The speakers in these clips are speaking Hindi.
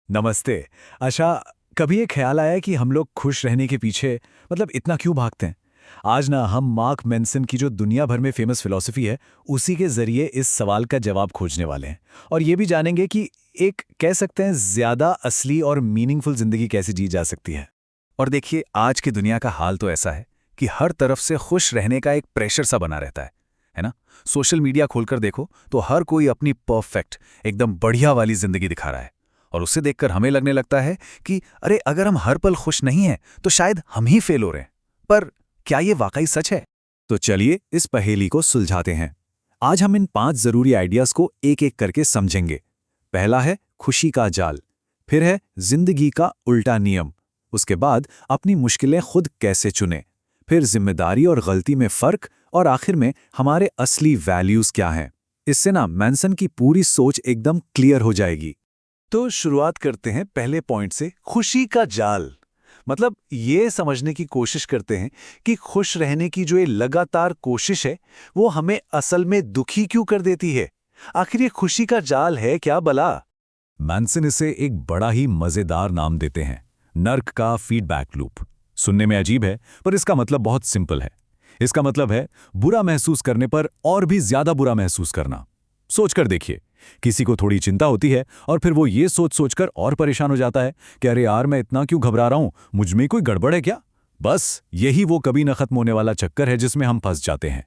नमस्ते। अच्छा, कभी ये ख्याल आया कि हम लोग खुश रहने के पीछे इतना क्यों भागते हैं? आज ना हम मार्क मेंसन की जो दुनिया भर में फेमस फिलॉसफी है, उसी के जरिए इस सवाल का जवाब खोजने वाले हैं। और ये भी जानेंगे कि एक कह सकते हैं ज़्यादा असली और मीनिंगफुल ज़िंदगी कैसे जी जा सकती है। और देखिए, आज की दुनिया का हाल तो ऐसा है कि हर तरफ से खुश रहने का एक प्रेशर सा बना रहता है ना? सोशल मीडिया खोलकर देखो तो हर कोई अपनी परफेक्ट, एकदम बढ़िया वाली ज़िंदगी दिखा रहा है। और उसे देखकर हमें लगने लगता है कि अरे, अगर हम हर पल खुश नहीं हैं तो शायद हम ही फेल हो रहे हैं। पर क्या ये वाकई सच है? तो चलिए इस पहेली को सुलझाते हैं। आज हम इन 5 जरूरी आइडियाज को एक एक करके समझेंगे। पहला है खुशी का जाल, फिर है जिंदगी का उल्टा नियम, उसके बाद अपनी मुश्किलें खुद कैसे चुनें, फिर जिम्मेदारी और गलती में फर्क, और आखिर में हमारे असली वैल्यूज क्या हैं। इससे ना मेंसन की पूरी सोच एकदम क्लियर हो जाएगी। तो शुरुआत करते हैं पहले पॉइंट से, खुशी का जाल। ये समझने की कोशिश करते हैं कि खुश रहने की जो ये लगातार कोशिश है, वो हमें असल में दुखी क्यों कर देती है। आखिर ये खुशी का जाल है क्या भला? मैंसन इसे एक बड़ा ही मजेदार नाम देते हैं, नर्क का फीडबैक लूप। सुनने में अजीब है, पर इसका मतलब बहुत सिंपल है। इसका मतलब है बुरा महसूस करने पर और भी ज्यादा बुरा महसूस करना। सोचकर देखिए, किसी को थोड़ी चिंता होती है और फिर वो ये सोच सोचकर और परेशान हो जाता है कि अरे यार, मैं इतना क्यों घबरा रहा हूं, मुझ में कोई गड़बड़ है क्या? बस यही वो कभी न खत्म होने वाला चक्कर है जिसमें हम फंस जाते हैं।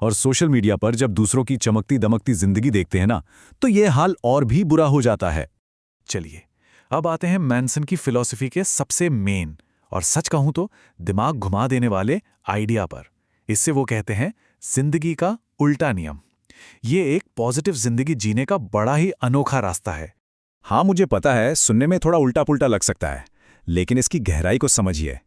और सोशल मीडिया पर जब दूसरों की चमकती दमकती जिंदगी देखते हैं ना, तो ये हाल और भी बुरा हो जाता है। चलिए, अब आते हैं मैंसन की फिलॉसफी के सबसे मेन और सच कहूं तो दिमाग घुमा देने वाले आइडिया पर। इससे वो कहते हैं जिंदगी का उल्टा नियम। ये एक पॉजिटिव जिंदगी जीने का बड़ा ही अनोखा रास्ता है। हाँ, मुझे पता है, सुनने में थोड़ा उल्टा पुल्टा लग सकता है, लेकिन इसकी गहराई को समझिए।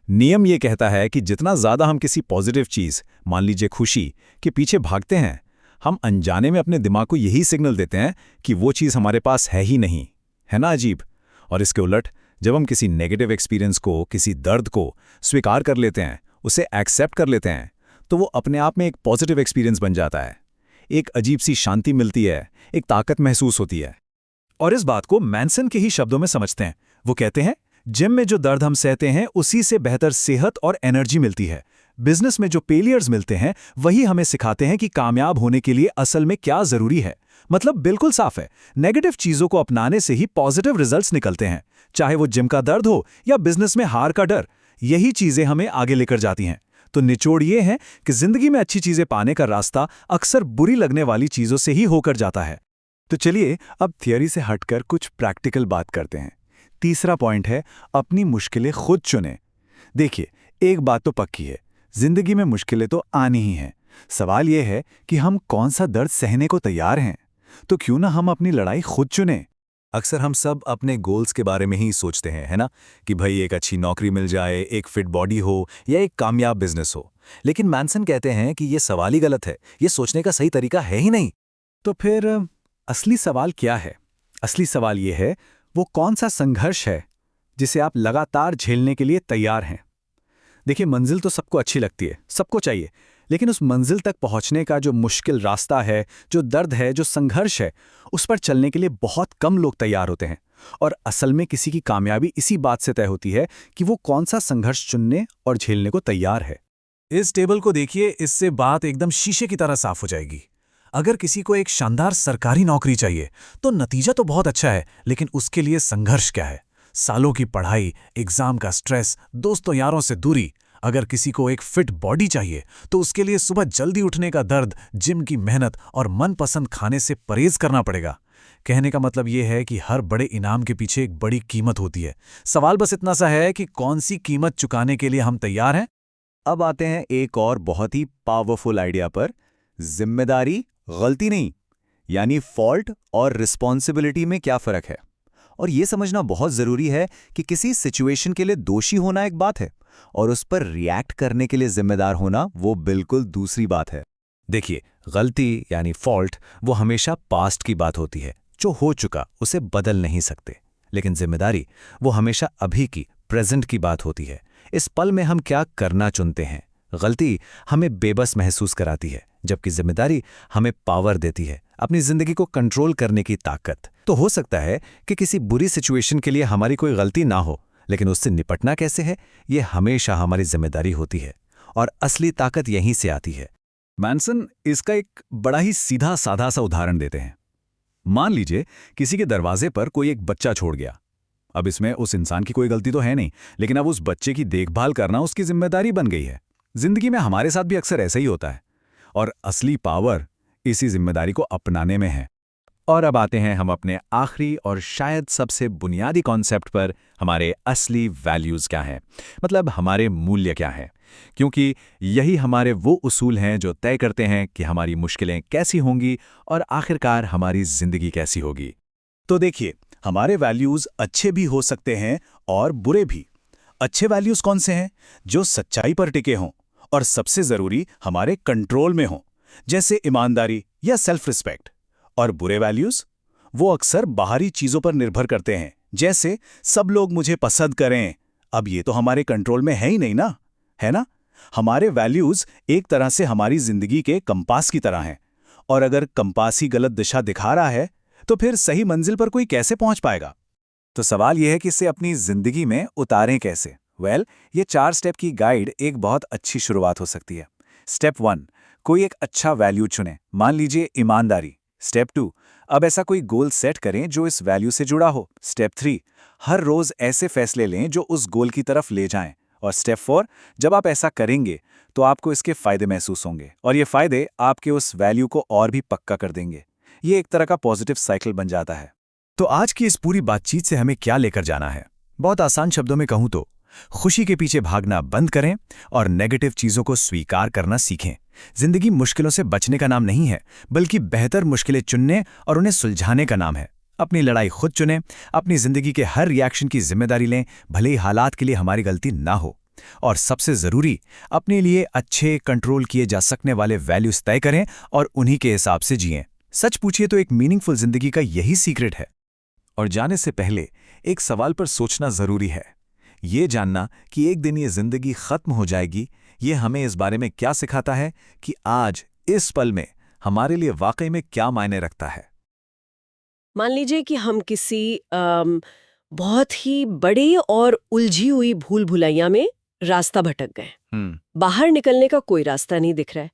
नियम ये कहता है कि जितना ज्यादा हम किसी पॉजिटिव चीज, मान लीजिए खुशी, के पीछे भागते हैं, हम अनजाने में अपने दिमाग को यही सिग्नल देते हैं कि वो चीज हमारे पास है ही नहीं। है ना अजीब? और इसके उलट, जब हम किसी नेगेटिव एक्सपीरियंस को, किसी दर्द को स्वीकार कर लेते हैं, उसे एक्सेप्ट कर लेते हैं, तो वो अपने आप में एक पॉजिटिव एक्सपीरियंस बन जाता है। एक अजीब सी शांति मिलती है, एक ताकत महसूस होती है। और इस बात को मैंसन के ही शब्दों में समझते हैं। वो कहते हैं, जिम में जो दर्द हम सहते हैं, उसी से बेहतर सेहत और एनर्जी मिलती है। बिजनेस में जो फेलियर्स मिलते हैं, वही हमें सिखाते हैं कि कामयाब होने के लिए असल में क्या जरूरी है। बिल्कुल साफ है, नेगेटिव चीजों को अपनाने से ही पॉजिटिव रिजल्ट्स निकलते हैं। चाहे वो जिम का दर्द हो या बिजनेस में हार का डर, यही चीजें हमें आगे लेकर जाती हैं। तो निचोड़ ये है कि जिंदगी में अच्छी चीजें पाने का रास्ता अक्सर बुरी लगने वाली चीजों से ही होकर जाता है। तो चलिए अब थियरी से हटकर कुछ प्रैक्टिकल बात करते हैं। तीसरा पॉइंट है, अपनी मुश्किलें खुद चुनें। देखिए, एक बात तो पक्की है, जिंदगी में मुश्किलें तो आनी ही हैं। सवाल यह है कि हम कौन सा दर्द सहने को तैयार हैं। तो क्यों ना हम अपनी लड़ाई खुद चुनें। अक्सर हम सब अपने गोल्स के बारे में ही सोचते हैं, है ना, कि भाई एक अच्छी नौकरी मिल जाए, एक फिट बॉडी हो या एक कामयाब बिजनेस हो। लेकिन मैंसन कहते हैं कि ये सवाल ही गलत है, ये सोचने का सही तरीका है ही नहीं। तो फिर असली सवाल क्या है? असली सवाल ये है, वो कौन सा संघर्ष है जिसे आप लगातार झेलने के लिए तैयार हैं। देखिए, मंजिल तो सबको अच्छी लगती है, सबको चाहिए, लेकिन उस मंजिल तक पहुंचने का जो मुश्किल रास्ता है, जो दर्द है, जो संघर्ष है, उस पर चलने के लिए बहुत कम लोग तैयार होते हैं। और असल में किसी की कामयाबी इसी बात से तय होती है कि वो कौन सा संघर्ष चुनने और झेलने को तैयार है। इस टेबल को देखिए, इससे बात एकदम शीशे की तरह साफ हो जाएगी। अगर किसी को एक शानदार सरकारी नौकरी चाहिए, तो नतीजा तो बहुत अच्छा है, लेकिन उसके लिए संघर्ष क्या है? सालों की पढ़ाई, एग्जाम का स्ट्रेस, दोस्तों यारों से दूरी। अगर किसी को एक फिट बॉडी चाहिए, तो उसके लिए सुबह जल्दी उठने का दर्द, जिम की मेहनत और मनपसंद खाने से परहेज करना पड़ेगा। कहने का मतलब यह है कि हर बड़े इनाम के पीछे एक बड़ी कीमत होती है। सवाल बस इतना सा है कि कौन सी कीमत चुकाने के लिए हम तैयार हैं। अब आते हैं एक और बहुत ही पावरफुल आइडिया पर, जिम्मेदारी, गलती नहीं, यानी फॉल्ट और रिस्पॉन्सिबिलिटी में क्या फर्क है। और यह समझना बहुत जरूरी है कि किसी सिचुएशन के लिए दोषी होना एक बात है और उस पर रिएक्ट करने के लिए जिम्मेदार होना वो बिल्कुल दूसरी बात है। देखिए, गलती यानी फॉल्ट वो हमेशा पास्ट की बात होती है, जो हो चुका उसे बदल नहीं सकते। लेकिन जिम्मेदारी वो हमेशा अभी की, प्रेजेंट की बात होती है। इस पल में हम क्या करना चुनते हैं। गलती हमें बेबस महसूस कराती है, जबकि जिम्मेदारी हमें पावर देती है, अपनी जिंदगी को कंट्रोल करने की ताकत। तो हो सकता है कि किसी बुरी सिचुएशन के लिए हमारी कोई गलती ना हो, लेकिन उससे निपटना कैसे है, ये हमेशा हमारी जिम्मेदारी होती है, और असली ताकत यहीं से आती है। मैनसन इसका एक बड़ा ही सीधा साधा सा उदाहरण देते हैं। मान लीजिए किसी के दरवाजे पर कोई एक बच्चा छोड़ गया। अब इसमें उस इंसान की कोई गलती तो है नहीं, लेकिन अब उस बच्चे की देखभाल करना उसकी जिम्मेदारी बन गई है। जिंदगी में हमारे साथ भी अक्सर ऐसा ही होता है, और असली पावर इसी जिम्मेदारी को अपनाने में है। और अब आते हैं हम अपने आखिरी और शायद सबसे बुनियादी कॉन्सेप्ट पर, हमारे असली वैल्यूज़ क्या हैं, मतलब हमारे मूल्य क्या हैं, क्योंकि यही हमारे वो उसूल हैं जो तय करते हैं कि हमारी मुश्किलें कैसी होंगी और आखिरकार हमारी जिंदगी कैसी होगी। तो देखिए, हमारे वैल्यूज़ अच्छे भी हो सकते हैं और बुरे भी। अच्छे वैल्यूज़ कौन से हैं? जो सच्चाई पर टिके हों और सबसे ज़रूरी हमारे कंट्रोल में हों, जैसे ईमानदारी या सेल्फ रिस्पेक्ट। और बुरे वैल्यूज़ वो अक्सर बाहरी चीज़ों पर निर्भर करते हैं, जैसे सब लोग मुझे पसंद करें। अब ये तो हमारे कंट्रोल में है ही नहीं ना, है ना? हमारे वैल्यूज़ एक तरह से हमारी जिंदगी के कंपास की तरह हैं, और अगर कंपास ही गलत दिशा दिखा रहा है तो फिर सही मंजिल पर कोई कैसे पहुंच पाएगा? तो सवाल यह है कि इसे अपनी जिंदगी में उतारें कैसे? ये 4 स्टेप की गाइड एक बहुत अच्छी शुरुआत हो सकती है। स्टेप 1, कोई एक अच्छा वैल्यू चुनें, मान लीजिए ईमानदारी। स्टेप 2, अब ऐसा कोई गोल सेट करें जो इस वैल्यू से जुड़ा हो। स्टेप 3, हर रोज ऐसे फैसले लें जो उस गोल की तरफ ले जाएं। और स्टेप 4, जब आप ऐसा करेंगे तो आपको इसके फायदे महसूस होंगे, और ये फायदे आपके उस वैल्यू को और भी पक्का कर देंगे। ये एक तरह का पॉजिटिव साइकिल बन जाता है। तो आज की इस पूरी बातचीत से हमें क्या लेकर जाना है? बहुत आसान शब्दों में कहूं तो खुशी के पीछे भागना बंद करें और नेगेटिव चीजों को स्वीकार करना सीखें। जिंदगी मुश्किलों से बचने का नाम नहीं है, बल्कि बेहतर मुश्किलें चुनने और उन्हें सुलझाने का नाम है। अपनी लड़ाई खुद चुनें, अपनी जिंदगी के हर रिएक्शन की जिम्मेदारी लें, भले ही हालात के लिए हमारी गलती ना हो। और सबसे जरूरी, अपने लिए अच्छे, कंट्रोल किए जा सकने वाले वैल्यूज तय करें और उन्हीं के हिसाब से जिएं। सच पूछिए तो एक मीनिंगफुल जिंदगी का यही सीक्रेट है। और जाने से पहले एक सवाल पर सोचना जरूरी है, ये जानना कि एक दिन ये जिंदगी खत्म हो जाएगी। ये हमें इस बारे में क्या सिखाता है कि आज इस पल में हमारे लिए वाकई में क्या मायने रखता है। मान लीजिए कि हम किसी बहुत ही बड़ी और उलझी हुई भूल भुलैया में रास्ता भटक गए। बाहर निकलने का कोई रास्ता नहीं दिख रहा है,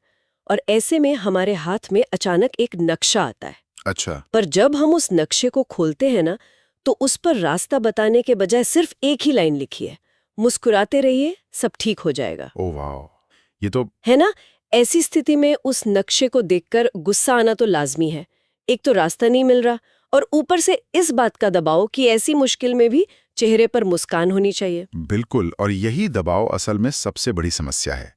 और ऐसे में हमारे हाथ में अचानक एक नक्शा आता है। अच्छा। पर जब हम उस नक्शे को खोलते हैं ना, तो उस पर रास्ता बताने के बजाय सिर्फ एक ही लाइन लिखी है, मुस्कुराते रहिए, सब ठीक हो जाएगा। ओह वाह, ये तो है ना? ऐसी स्थिति में उस नक्शे को देखकर गुस्सा आना तो लाजमी है। एक तो रास्ता नहीं मिल रहा, और ऊपर से इस बात का दबाव कि ऐसी मुश्किल में भी चेहरे पर मुस्कान होनी चाहिए। बिल्कुल, और यही दबाव असल में सबसे बड़ी समस्या है।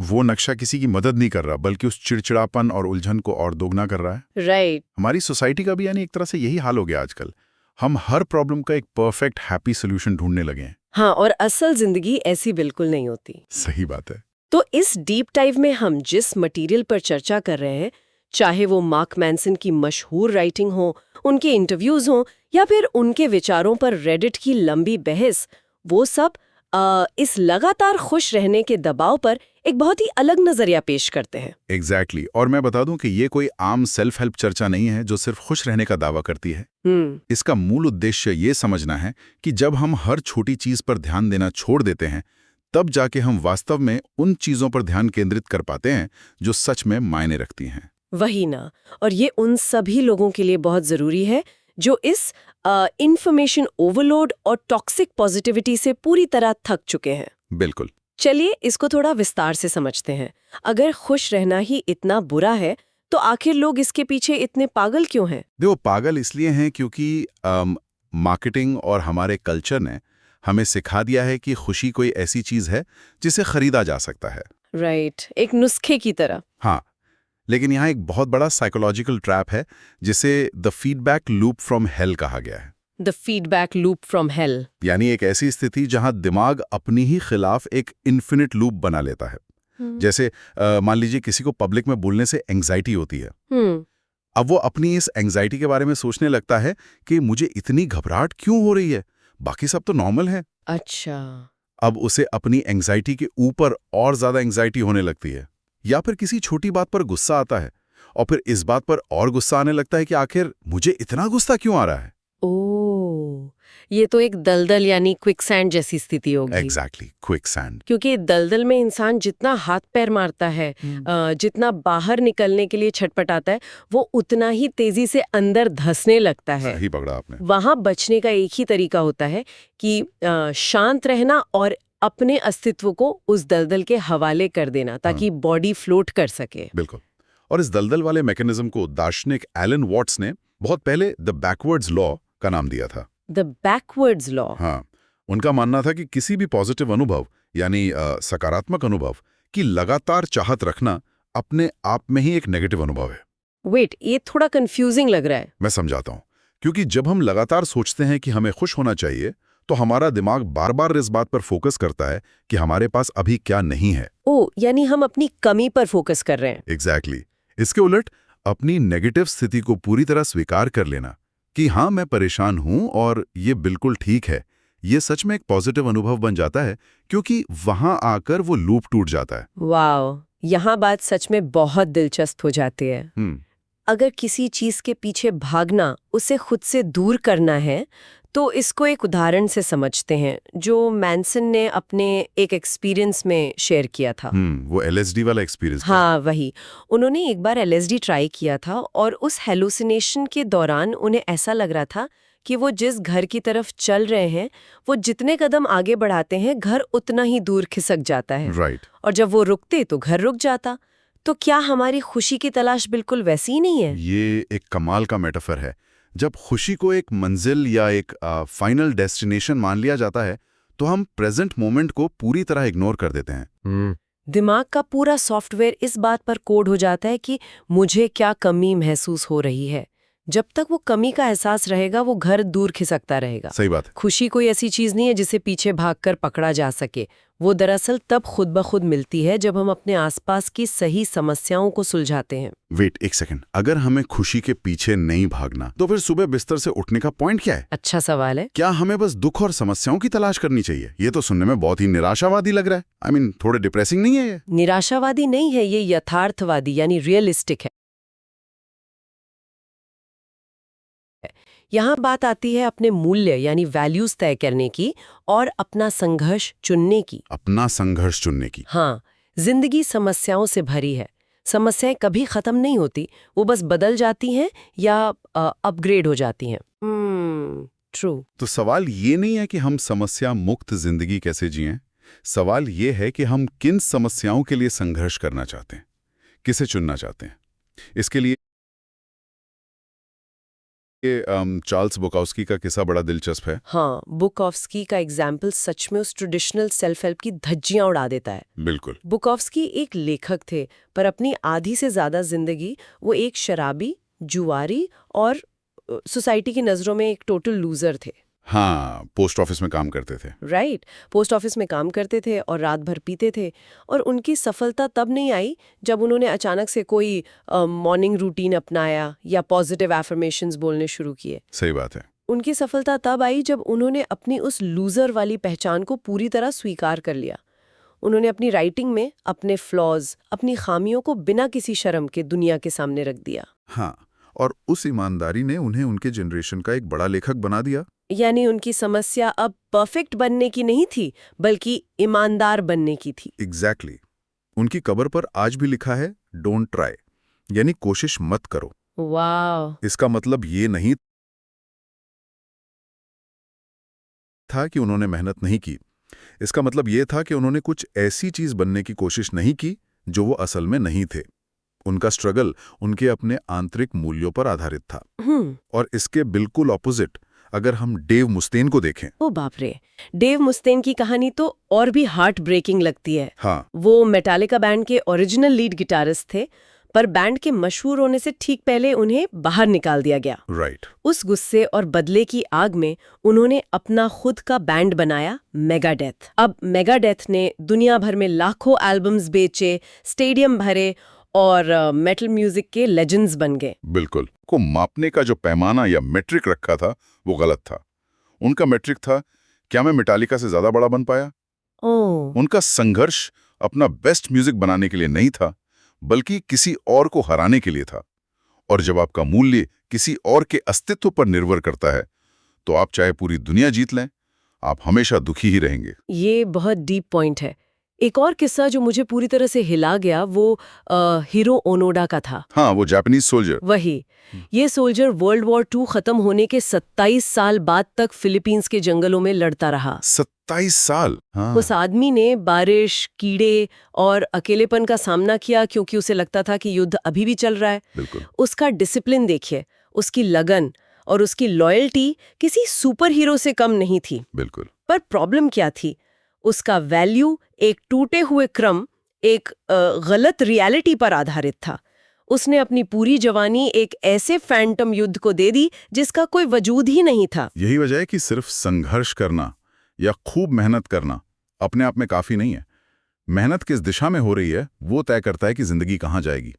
वो नक्शा किसी की मदद नहीं कर रहा, बल्कि उस चिड़चिड़ापन और उलझन को और दोगुना कर रहा है। राइट। हमारी सोसाइटी का भी यानी एक तरह से यही हाल हो गया आजकल। हम हर प्रॉब्लम का एक परफेक्ट हैप्पी सोल्यूशन ढूंढने लगे हैं। हाँ, और असल जिंदगी ऐसी बिल्कुल नहीं होती। सही बात है। तो इस डीप डाइव में हम जिस मटेरियल पर चर्चा कर रहे हैं, चाहे वो मार्क मैनसन की मशहूर राइटिंग हो, उनके इंटरव्यूज हों, या फिर उनके विचारों पर रेडिट की लंबी बहस, वो सब इस लगातार खुश रहने के दबाव पर एक बहुत ही अलग नजरिया पेश करते हैं। एग्जैक्टली। और मैं बता दूं कि ये कोई आम सेल्फ हेल्प चर्चा नहीं है जो सिर्फ खुश रहने का दावा करती है। इसका मूल उद्देश्य ये समझना है कि जब हम हर छोटी चीज पर ध्यान देना छोड़ देते हैं, तब जाके हम वास्तव में उन चीजों पर ध्यान केंद्रित कर पाते हैं जो सच में मायने रखती हैं। वही ना। और ये उन सभी लोगों के लिए बहुत जरूरी है जो इस इंफॉर्मेशन ओवरलोड और टॉक्सिक पॉजिटिविटी से पूरी तरह थक चुके हैं। बिल्कुल। चलिए इसको थोड़ा विस्तार से समझते हैं। अगर खुश रहना ही इतना बुरा है, तो आखिर लोग इसके पीछे इतने पागल क्यों हैं? देखो, पागल इसलिए हैं क्योंकि मार्केटिंग और हमारे कल्चर ने हमें सिखा दिया है कि खुशी कोई ऐसी चीज है जिसे खरीदा जा सकता है। राइट, एक नुस्खे की तरह। हाँ, लेकिन यहाँ एक बहुत बड़ा साइकोलॉजिकल ट्रैप है जिसे the feedback loop from hello कहा गया है। The feedback loop from hello, यानी एक ऐसी स्थिति जहां दिमाग अपनी ही खिलाफ एक इन्फिनिट लूप बना लेता है। जैसे मान लीजिए किसी को पब्लिक में बोलने से एंग्जाइटी होती है। अब वो अपनी इस एंग्जाइटी के बारे में सोचने लगता है कि मुझे इतनी घबराहट क्यों हो रही है, बाकी सब तो नॉर्मल है। अच्छा। अब उसे अपनी एंग्जाइटी के ऊपर और ज्यादा एंग्जाइटी होने लगती है। या फिर किसी छोटी बात पर गुस्सा आता है और फिर इस बात पर और गुस्सा आने लगता है कि आखिर मुझे इतना गुस्सा क्यों आ रहा है। ओह, ये तो एक दलदल यानी क्विकसैंड जैसी स्थिति होगी। Exactly, quicksand. क्योंकि दलदल में इंसान जितना हाथ पैर मारता है, जितना बाहर निकलने के लिए छटपटाता है, वो उतना ही तेजी से अंदर धंसने लगता है। सही पकड़ा आपने। वहां बचने का एक ही तरीका होता है कि शांत रहना और अपने अस्तित्व को उस दलदल के हवाले कर देना, ताकि बॉडी फ्लोट कर सके। बिल्कुल। और इस दलदल वाले मैकेनिज्म को दार्शनिक एलन वॉट्स ने बहुत पहले द बैकवर्ड्स लॉ का नाम दिया था। The backwards law. हाँ, उनका मानना था कि किसी भी पॉजिटिव अनुभव यानी सकारात्मक अनुभव की लगातार चाहत रखना अपने आप में ही एक नेगेटिव अनुभव है। वेट, ये थोड़ा कंफ्यूजिंग लग रहा है। मैं समझाता हूँ। क्योंकि जब हम लगातार सोचते हैं कि हमें खुश होना चाहिए, तो हमारा दिमाग बार बार इस बात पर फोकस करता है कि हमारे पास अभी क्या नहीं है। ओ, यानी हम अपनी कमी पर फोकस कर रहे हैं। एग्जैक्टली। इसके उलट अपनी नेगेटिव स्थिति को पूरी तरह स्वीकार कर लेना कि हाँ, मैं परेशान हूं और ये बिल्कुल ठीक है, ये सच में एक पॉजिटिव अनुभव बन जाता है, क्योंकि वहां आकर वो लूप टूट जाता है। वाओ, यहाँ बात सच में बहुत दिलचस्प हो जाती है। अगर किसी चीज के पीछे भागना, उसे खुद से दूर करना है, तो इसको एक उदाहरण से समझते हैं जो मैनसन ने अपने एक एक्सपीरियंस में शेयर किया था। वो एलएसडी वाला एक्सपीरियंस। हाँ, वही। उन्होंने एक बार एलएसडी ट्राई किया था और उस हेलुसिनेशन के दौरान उन्हें ऐसा लग रहा था कि वो जिस घर की तरफ चल रहे हैं, वो जितने कदम आगे बढ़ाते हैं, घर उतना ही दूर खिसक जाता है। राइट। और जब वो रुकते तो घर रुक जाता। तो क्या हमारी खुशी की तलाश बिल्कुल वैसी ही नहीं है? ये एक कमाल का मेटाफर है। जब खुशी को एक मंजिल या एक फाइनल डेस्टिनेशन मान लिया जाता है, तो हम प्रेजेंट मोमेंट को पूरी तरह इग्नोर कर देते हैं। दिमाग का पूरा सॉफ्टवेयर इस बात पर कोड हो जाता है कि मुझे क्या कमी महसूस हो रही है। जब तक वो कमी का एहसास रहेगा, वो घर दूर खिसकता रहेगा। सही बात है। खुशी कोई ऐसी चीज नहीं है जिसे पीछे भागकर पकड़ा जा सके। वो दरअसल तब खुद ब खुद मिलती है जब हम अपने आसपास की सही समस्याओं को सुलझाते हैं। वेट एक सेकंड, अगर हमें खुशी के पीछे नहीं भागना, तो फिर सुबह बिस्तर से उठने का पॉइंट क्या है? अच्छा सवाल है। क्या हमें बस दुख और समस्याओं की तलाश करनी चाहिए? ये तो सुनने में बहुत ही निराशावादी लग रहा है। I mean, थोड़े डिप्रेसिंग नहीं है ये? निराशावादी नहीं है, ये यथार्थवादी यानी रियलिस्टिक है। यहाँ बात आती है अपने मूल्य यानी वैल्यूज तय करने की और अपना संघर्ष चुनने की। अपना संघर्ष चुनने की। हाँ, जिंदगी समस्याओं से भरी है। समस्याएं कभी खत्म नहीं होती, वो बस बदल जाती हैं या अपग्रेड हो जाती हैं। ट्रू। तो सवाल ये नहीं है कि हम समस्या मुक्त जिंदगी कैसे जिएं। सवाल ये है कि हम किन समस्याओं के लिए संघर्ष करना चाहते हैं, किसे चुनना चाहते हैं। इसके लिए चार्ल्स बुकाउस्की का किस्सा बड़ा दिलचस्प है। हाँ, बुकाउस्की का एग्जाम्पल सच में उस ट्रेडिशनल सेल्फ हेल्प की धज्जियां उड़ा देता है। बिल्कुल। बुकाउस्की एक लेखक थे, पर अपनी आधी से ज्यादा जिंदगी वो एक शराबी, जुआरी और सोसाइटी की नजरों में एक टोटल लूजर थे। हाँ, पोस्ट ऑफिस में काम करते थे। राइट, पोस्ट ऑफिस में काम करते थे और रात भर पीते थे। और उनकी सफलता तब नहीं आई जब उन्होंने अचानक से कोई मॉर्निंग रूटीन अपनाया या पॉजिटिव एफर्मेशंस बोलने शुरू किए। सही बात है। उनकी सफलता तब आई जब उन्होंने अपनी उस लूजर वाली पहचान को पूरी तरह स्वीकार कर लिया। उन्होंने अपनी राइटिंग में अपने फ्लॉज, अपनी खामियों को बिना किसी शर्म के दुनिया के सामने रख दिया। हाँ, और उस ईमानदारी ने उन्हें उनके जनरेशन का एक बड़ा लेखक बना दिया। यानी उनकी समस्या अब परफेक्ट बनने की नहीं थी, बल्कि ईमानदार बनने की थी। एग्जैक्टली। उनकी कबर पर आज भी लिखा है डोंट ट्राई, यानी कोशिश मत करो। वाह। इसका मतलब ये नहीं था कि उन्होंने मेहनत नहीं की। इसका मतलब ये था कि उन्होंने कुछ ऐसी चीज बनने की कोशिश नहीं की जो वो असल में नहीं थे। उनका स्ट्रगल उनके अपने आंतरिक मूल्यों पर आधारित था। और इसके बिल्कुल ऑपोजिट अगर हम डेव मुस्तेन को देखें। ओ बाप रे, डेव मुस्तेन की कहानी तो और भी हार्ट ब्रेकिंग लगती है। हाँ। वो मेटालिका बैंड के ओरिजिनल लीड गिटारिस्ट थे, पर बैंड के मशहूर होने से ठीक पहले उन्हें बाहर निकाल दिया गया। राइट। उस गुस्से और बदले की आग में उन्होंने अपना खुद का बैंड बनाया, मेगाडेथ। अब मेगाडेथ ने दुनिया भर में लाखों एल्बम्स बेचे, स्टेडियम भरे और मेटल म्यूजिक के लेजेंड्स बन गए। बिल्कुल। को मापने का जो पैमाना या मेट्रिक रखा था वो गलत था। उनका मेट्रिक था, क्या मैं मेटालिका से ज्यादा बड़ा बन पाया? ओह। उनका संघर्ष अपना बेस्ट म्यूजिक बनाने के लिए नहीं था, बल्कि किसी और को हराने के लिए था। और जब आपका मूल्य किसी और के अस्तित्व पर निर्भर करता है, तो आप चाहे पूरी दुनिया जीत लें, आप हमेशा दुखी ही रहेंगे। ये बहुत डीप पॉइंट है। एक और किस्सा जो मुझे पूरी तरह से हिला गया वो हीरो ओनोडा का था। हाँ, वो जापानीज सोल्जर। वही। ये सोल्जर वर्ल्ड वॉर 2 खत्म होने के 27 साल बाद तक फिलीपींस के जंगलों में लड़ता रहा। 27 साल। हाँ। उस आदमी ने बारिश, कीड़े और अकेलेपन का सामना किया क्योंकि उसे लगता था कि युद्ध अभी भी चल रहा है। बिल्कुल। उसका डिसिप्लिन देखिए, उसकी लगन और उसकी लॉयल्टी किसी सुपर हीरो से कम नहीं थी। बिल्कुल। पर प्रॉब्लम क्या थी? उसका वैल्यू एक टूटे हुए क्रम, एक गलत रियलिटी पर आधारित था। उसने अपनी पूरी जवानी एक ऐसे फैंटम युद्ध को दे दी जिसका कोई वजूद ही नहीं था। यही वजह है कि सिर्फ संघर्ष करना या खूब मेहनत करना अपने आप में काफी नहीं है। मेहनत किस दिशा में हो रही है वो तय करता है कि जिंदगी कहाँ जाएगी।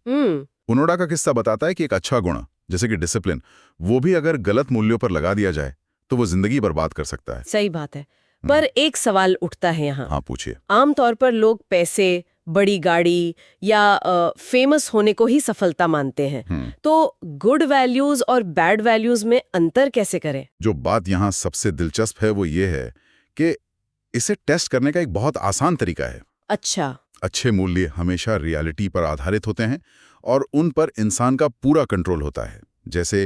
ओनोडा का किस्सा बताता है कि एक अच्छा गुण जैसे कि डिसिप्लिन, वो भी अगर गलत मूल्यों पर लगा दिया जाए तो वो जिंदगी बर्बाद कर सकता है। सही बात है। पर एक सवाल उठता है यहाँ। हाँ, पूछिए। आमतौर पर लोग पैसे, बड़ी गाड़ी या फेमस होने को ही सफलता मानते हैं। तो गुड वैल्यूज और बैड वैल्यूज में अंतर कैसे करें? जो बात यहाँ सबसे दिलचस्प है वो ये है कि इसे टेस्ट करने का एक बहुत आसान तरीका है। अच्छा। अच्छे मूल्य हमेशा रियलिटी पर आधारित होते हैं और उन पर इंसान का पूरा कंट्रोल होता है, जैसे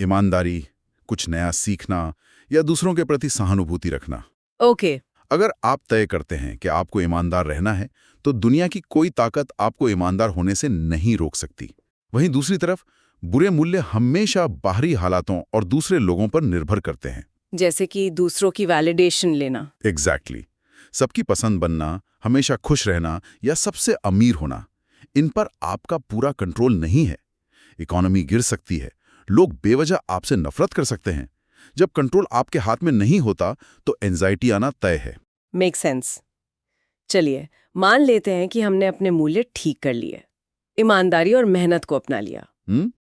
ईमानदारी, कुछ नया सीखना या दूसरों के प्रति सहानुभूति रखना। ओके। अगर आप तय करते हैं कि आपको ईमानदार रहना है, तो दुनिया की कोई ताकत आपको ईमानदार होने से नहीं रोक सकती। वहीं दूसरी तरफ बुरे मूल्य हमेशा बाहरी हालातों और दूसरे लोगों पर निर्भर करते हैं। जैसे कि दूसरों की वैलिडेशन लेना। एग्जैक्टली। सबकी पसंद बनना, हमेशा खुश रहना या सबसे अमीर होना, इन पर आपका पूरा कंट्रोल नहीं है। इकोनॉमी गिर सकती है, लोग बेवजह आपसे नफरत कर सकते हैं। जब कंट्रोल आपके हाथ में नहीं होता तो एंजाइटी आना तय है। Make sense. चलिए मान लेते हैं कि हमने अपने मूल्य ठीक कर लिए, ईमानदारी और मेहनत को अपना लिया।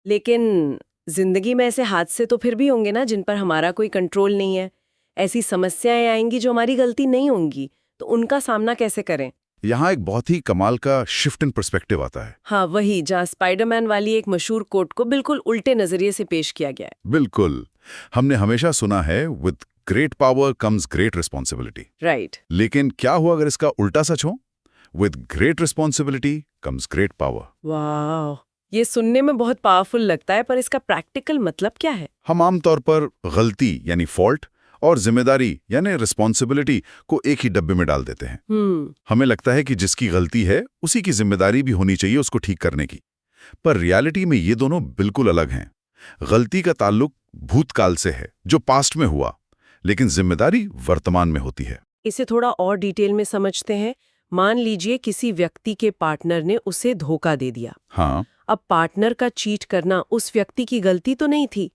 लेकिन जिंदगी में ऐसे हादसे तो फिर भी होंगे ना जिन पर हमारा कोई कंट्रोल नहीं है। ऐसी समस्याएं आएंगी जो हमारी गलती नहीं होंगी, तो उनका सामना कैसे करें? यहाँ एक बहुत ही कमाल का शिफ्ट इन पर्सपेक्टिव आता है। हाँ, वही जहाँ स्पाइडरमैन वाली एक मशहूर कोट को बिल्कुल उल्टे नजरिए से पेश किया गया है। बिल्कुल। हमने हमेशा सुना है with great power comes great responsibility. Right. लेकिन क्या हुआ अगर इसका उल्टा सच हो? With great responsibility comes great power. वाह, ये सुनने में बहुत पावरफुल लगता है, पर इसका प्रैक्टिकल मतलब क्या है? हम आमतौर पर गलती यानी फॉल्ट और जिम्मेदारी यानी रिस्पॉन्सिबिलिटी को एक ही डब्बे में डाल देते हैं। हमें लगता है कि जिसकी गलती है उसी की जिम्मेदारी भी होनी चाहिए उसको ठीक करने की। पर रियलिटी में ये दोनों बिल्कुल अलग हैं। गलती का ताल्लुक भूतकाल से है, जो पास्ट में हुआ, लेकिन जिम्मेदारी वर्तमान में होती है। इसे थोड़ा और डिटेल में समझते हैं। मान लीजिए किसी व्यक्ति के पार्टनर ने उसे धोखा दे दिया। हाँ। अब पार्टनर का चीट करना उस व्यक्ति की गलती तो नहीं थी,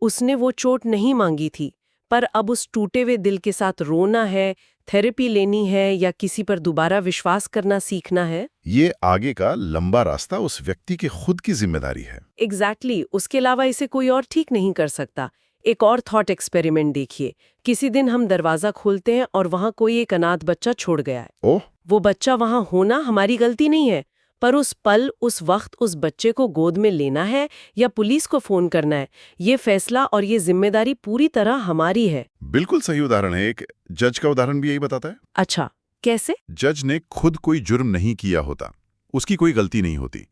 उसने वो चोट नहीं मांगी थी, पर अब उस टूटे हुए दिल के साथ रोना है, थेरेपी लेनी है या किसी पर दोबारा विश्वास करना सीखना है। ये आगे का लंबा रास्ता उस व्यक्ति की खुद की जिम्मेदारी है। एग्जैक्टली। उसके अलावा इसे कोई और ठीक नहीं कर सकता। एक और थॉट एक्सपेरिमेंट देखिए। किसी दिन हम दरवाजा खोलते हैं और वहां कोई एक अनाथ बच्चा छोड़ गया है। ओह। वो बच्चा वहां होना हमारी गलती नहीं है, पर उस पल, उस वक्त उस बच्चे को गोद में लेना है या पुलिस को फोन करना है, ये फैसला और ये जिम्मेदारी पूरी तरह हमारी है। बिल्कुल सही उदाहरण है। एक जज का उदाहरण भी यही बताता है। अच्छा, कैसे? जज ने खुद कोई जुर्म नहीं किया होता, उसकी कोई गलती नहीं होती,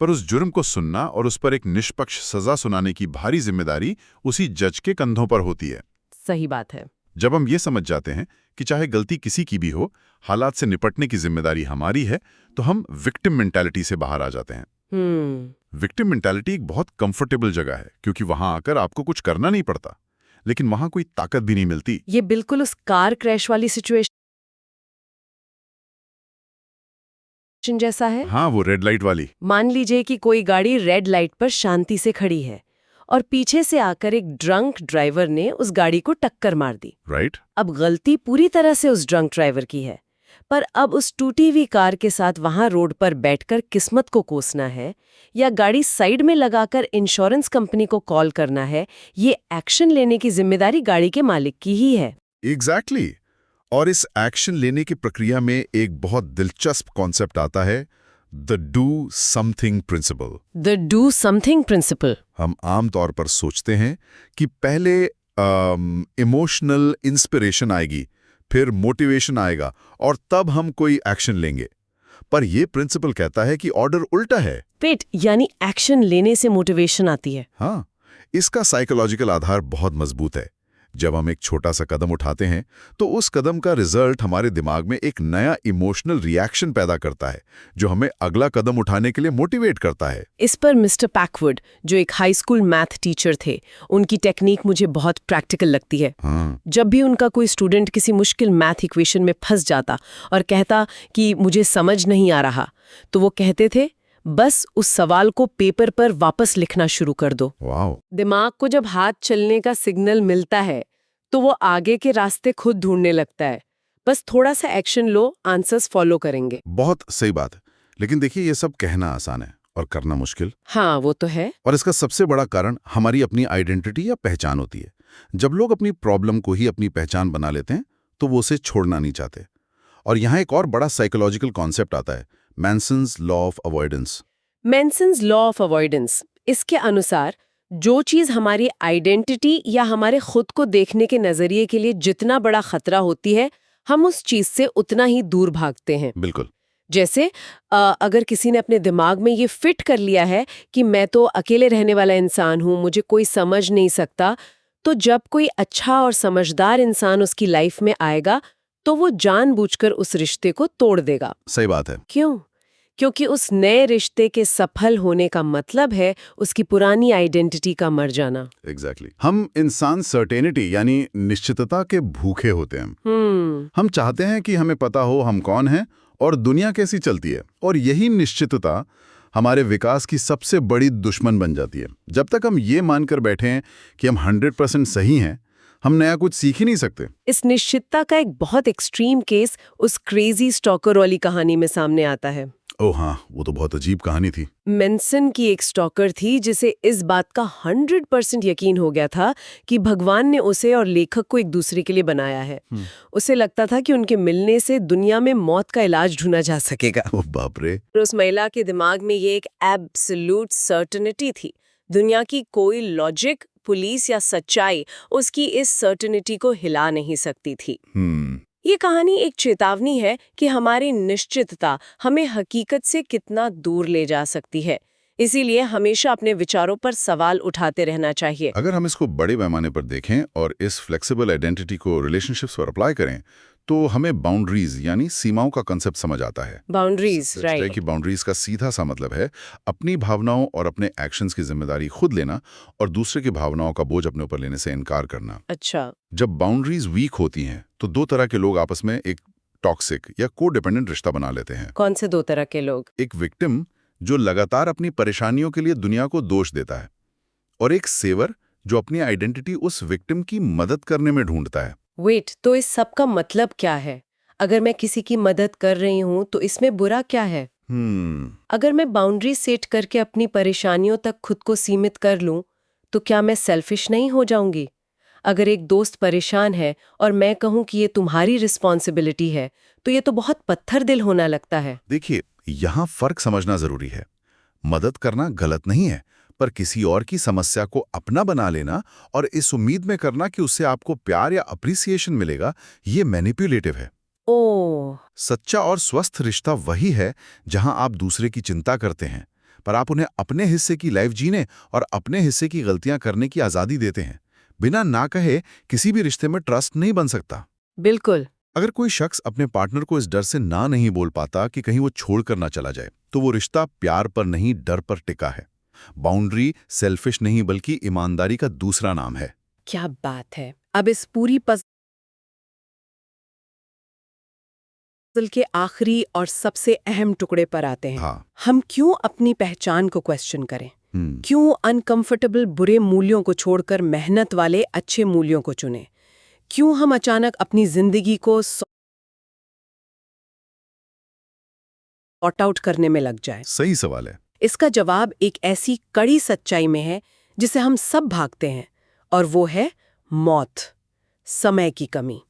पर उस जुर्म को सुनना और उस पर एक निष्पक्ष सजा सुनाने की भारी जिम्मेदारी उसी जज के कंधों पर होती है। सही बात है। जब हम ये समझ जाते हैं कि चाहे गलती किसी की भी हो, हालात से निपटने की जिम्मेदारी हमारी है, तो हम विक्टिम मेंटालिटी से बाहर आ जाते हैं। विक्टिम मेंटालिटी एक बहुत कंफर्टेबल जगह है, क्योंकि वहां आकर आपको कुछ करना नहीं पड़ता, लेकिन वहां कोई ताकत भी नहीं मिलती। ये बिल्कुल उस कार क्रैश वाली सिचुएशन जैसा है। हाँ, वो रेड लाइट वाली। मान लीजिए कि कोई गाड़ी रेड लाइट पर शांति से खड़ी है और पीछे से आकर एक ड्रंक ड्राइवर ने उस गाड़ी को टक्कर मार दी। राइट। अब गलती पूरी तरह से उस ड्रंक ड्राइवर की है, पर अब उस टूटी हुई कार के साथ वहां रोड पर बैठकर किस्मत को कोसना है या गाड़ी साइड में लगाकर इंश्योरेंस कंपनी को कॉल करना है, ये एक्शन लेने की जिम्मेदारी गाड़ी के मालिक की ही है। एग्जैक्टली। और इस एक्शन लेने की प्रक्रिया में एक बहुत दिलचस्प कॉन्सेप्ट आता है, the do something principle. The do something principle. हम आमतौर पर सोचते हैं कि पहले इमोशनल इंस्पिरेशन आएगी, फिर मोटिवेशन आएगा और तब हम कोई एक्शन लेंगे। पर यह प्रिंसिपल कहता है कि ऑर्डर उल्टा है। वेट, यानी एक्शन लेने से मोटिवेशन आती है? हाँ, इसका साइकोलॉजिकल आधार बहुत मजबूत है। जब हम एक छोटा सा कदम उठाते हैं तो उस कदम का रिजल्ट हमारे दिमाग में एक नया इमोशनल रिएक्शन पैदा करता है, जो हमें अगला कदम उठाने के लिए मोटिवेट करता है। इस पर मिस्टर पैकवुड, जो एक हाई स्कूल मैथ टीचर थे, उनकी टेक्निक मुझे बहुत प्रैक्टिकल लगती है। हाँ। जब भी उनका कोई स्टूडेंट किसी मुश्किल मैथ इक्वेशन में फंस जाता और कहता कि मुझे समझ नहीं आ रहा, तो वो कहते थे, बस उस सवाल को पेपर पर वापस लिखना शुरू कर दो। वाह। दिमाग को जब हाथ चलने का सिग्नल मिलता है तो वो आगे के रास्ते खुद ढूंढने लगता है। बस थोड़ा सा एक्शन लो, आंसर्स फॉलो करेंगे। बहुत सही बात है। लेकिन देखिए, ये सब कहना आसान है और करना मुश्किल। हाँ, वो तो है। और इसका सबसे बड़ा कारण हमारी अपनी आइडेंटिटी या पहचान होती है। जब लोग अपनी प्रॉब्लम को ही अपनी पहचान बना लेते हैं तो वो उसे छोड़ना नहीं चाहते। और यहाँ एक और बड़ा साइकोलॉजिकल कॉन्सेप्ट आता है, Manson's law of avoidance. Manson's law of avoidance. इसके अनुसार जो चीज हमारी आइडेंटिटी या हमारे खुद को देखने के नजरिए के लिए जितना बड़ा खतरा होती है, हम उस चीज से उतना ही दूर भागते हैं। बिल्कुल। जैसे अगर किसी ने अपने दिमाग में ये फिट कर लिया है कि मैं तो अकेले रहने वाला इंसान हूं, मुझे कोई समझ नहीं सकता, तो जब कोई अच्छा और समझदार इंसान उसकी लाइफ में आएगा तो वो जानबूझकर उस रिश्ते को तोड़ देगा। सही बात है। क्यों? क्योंकि उस नए रिश्ते के सफल होने का मतलब है उसकी पुरानी आइडेंटिटी का मर जाना। एग्जैक्टली। हम इंसान सर्टेनिटी यानी निश्चितता के भूखे होते हैं। हम चाहते हैं कि हमें पता हो हम कौन हैं और दुनिया कैसी चलती है, और यही निश्चितता हमारे विकास की सबसे बड़ी दुश्मन बन जाती है। जब तक हम ये मानकर बैठे हैं कि हम 100% सही हैं, हम नया कुछ सीख ही नहीं सकते। इस निश्चितता का एक बहुत एक्सट्रीम केस उस क्रेजी स्टॉकर वाली कहानी में सामने आता है। ओह हाँ, वो तो बहुत अजीब कहानी थी। मेंसन की एक स्टॉकर थी जिसे इस बात का 100% यकीन हो गया था कि भगवान ने उसे और लेखक को एक दूसरे के लिए बनाया है। उसे लगता था कि उनके मिलने से दुनिया में मौत का इलाज ढूंढा जा सकेगा। ओह बाप रे। उस महिला के दिमाग में ये एक एब्सोल्यूट सर्टेनिटी थी। दुनिया की कोई लॉजिक, पुलिस या सच्चाई उसकी इस सर्टेनिटी को हिला नहीं सकती थी। ये कहानी एक चेतावनी है कि हमारी निश्चितता हमें हकीकत से कितना दूर ले जा सकती है। इसीलिए हमेशा अपने विचारों पर सवाल उठाते रहना चाहिए। अगर हम इसको बड़े पैमाने पर देखें और इस फ्लेक्सिबल आइडेंटिटी को रिलेशनशिप्स पर अप्लाई करें तो हमें बाउंड्रीज यानी सीमाओं का कंसेप्ट समझ आता है। Boundaries, right. कि बाउंड्रीज का सीधा सा मतलब है अपनी भावनाओं और अपने एक्शंस की जिम्मेदारी खुद लेना और दूसरे की भावनाओं का बोझ अपने ऊपर लेने से इनकार करना। अच्छा। जब बाउंड्रीज वीक होती हैं तो दो तरह के लोग आपस में एक टॉक्सिक या कोडिपेंडेंट रिश्ता बना लेते हैं। कौन से दो तरह के लोग? एक विक्टिम जो लगातार अपनी परेशानियों के लिए दुनिया को दोष देता है, और एक सेवर जो अपनी आइडेंटिटी उस विक्टिम की मदद करने में ढूंढता है। वेट, तो इस सब का मतलब क्या है? अगर मैं किसी की मदद कर रही हूँ तो इसमें बुरा क्या है? अगर मैं बाउंड्री सेट करके अपनी परेशानियों तक खुद को सीमित कर लूं तो क्या मैं सेल्फिश नहीं हो जाऊंगी? अगर एक दोस्त परेशान है और मैं कहूं कि ये तुम्हारी रिस्पॉन्सिबिलिटी है, तो ये तो बहुत पत्थर दिल होना लगता है। देखिए, यहाँ फर्क समझना जरूरी है। मदद करना गलत नहीं है, पर किसी और की समस्या को अपना बना लेना और इस उम्मीद में करना कि उससे आपको प्यार या अप्रिसिएशन मिलेगा, ये मैनिपुलेटिव है। ओह। सच्चा और स्वस्थ रिश्ता वही है जहां आप दूसरे की चिंता करते हैं, पर आप उन्हें अपने हिस्से की लाइफ जीने और अपने हिस्से की गलतियां करने की आजादी देते हैं। बिना ना कहे किसी भी रिश्ते में ट्रस्ट नहीं बन सकता। बिल्कुल। अगर कोई शख्स अपने पार्टनर को इस डर से ना नहीं बोल पाता कि कहीं वो छोड़कर ना चला जाए, तो वो रिश्ता प्यार पर नहीं, डर पर टिका है। बाउंड्री सेल्फिश नहीं बल्कि ईमानदारी का दूसरा नाम है। क्या बात है। अब इस पूरी पजल के आखिरी और सबसे अहम टुकड़े पर आते हैं। हाँ। हम क्यों अपनी पहचान को क्वेश्चन करें? क्यों अनकंफर्टेबल बुरे मूल्यों को छोड़कर मेहनत वाले अच्छे मूल्यों को चुनें? क्यों हम अचानक अपनी जिंदगी को सॉर्ट आउट करने में लग जाए? सही सवाल है। इसका जवाब एक ऐसी कड़ी सच्चाई में है जिसे हम सब भागते हैं, और वो है मौत, समय की कमी।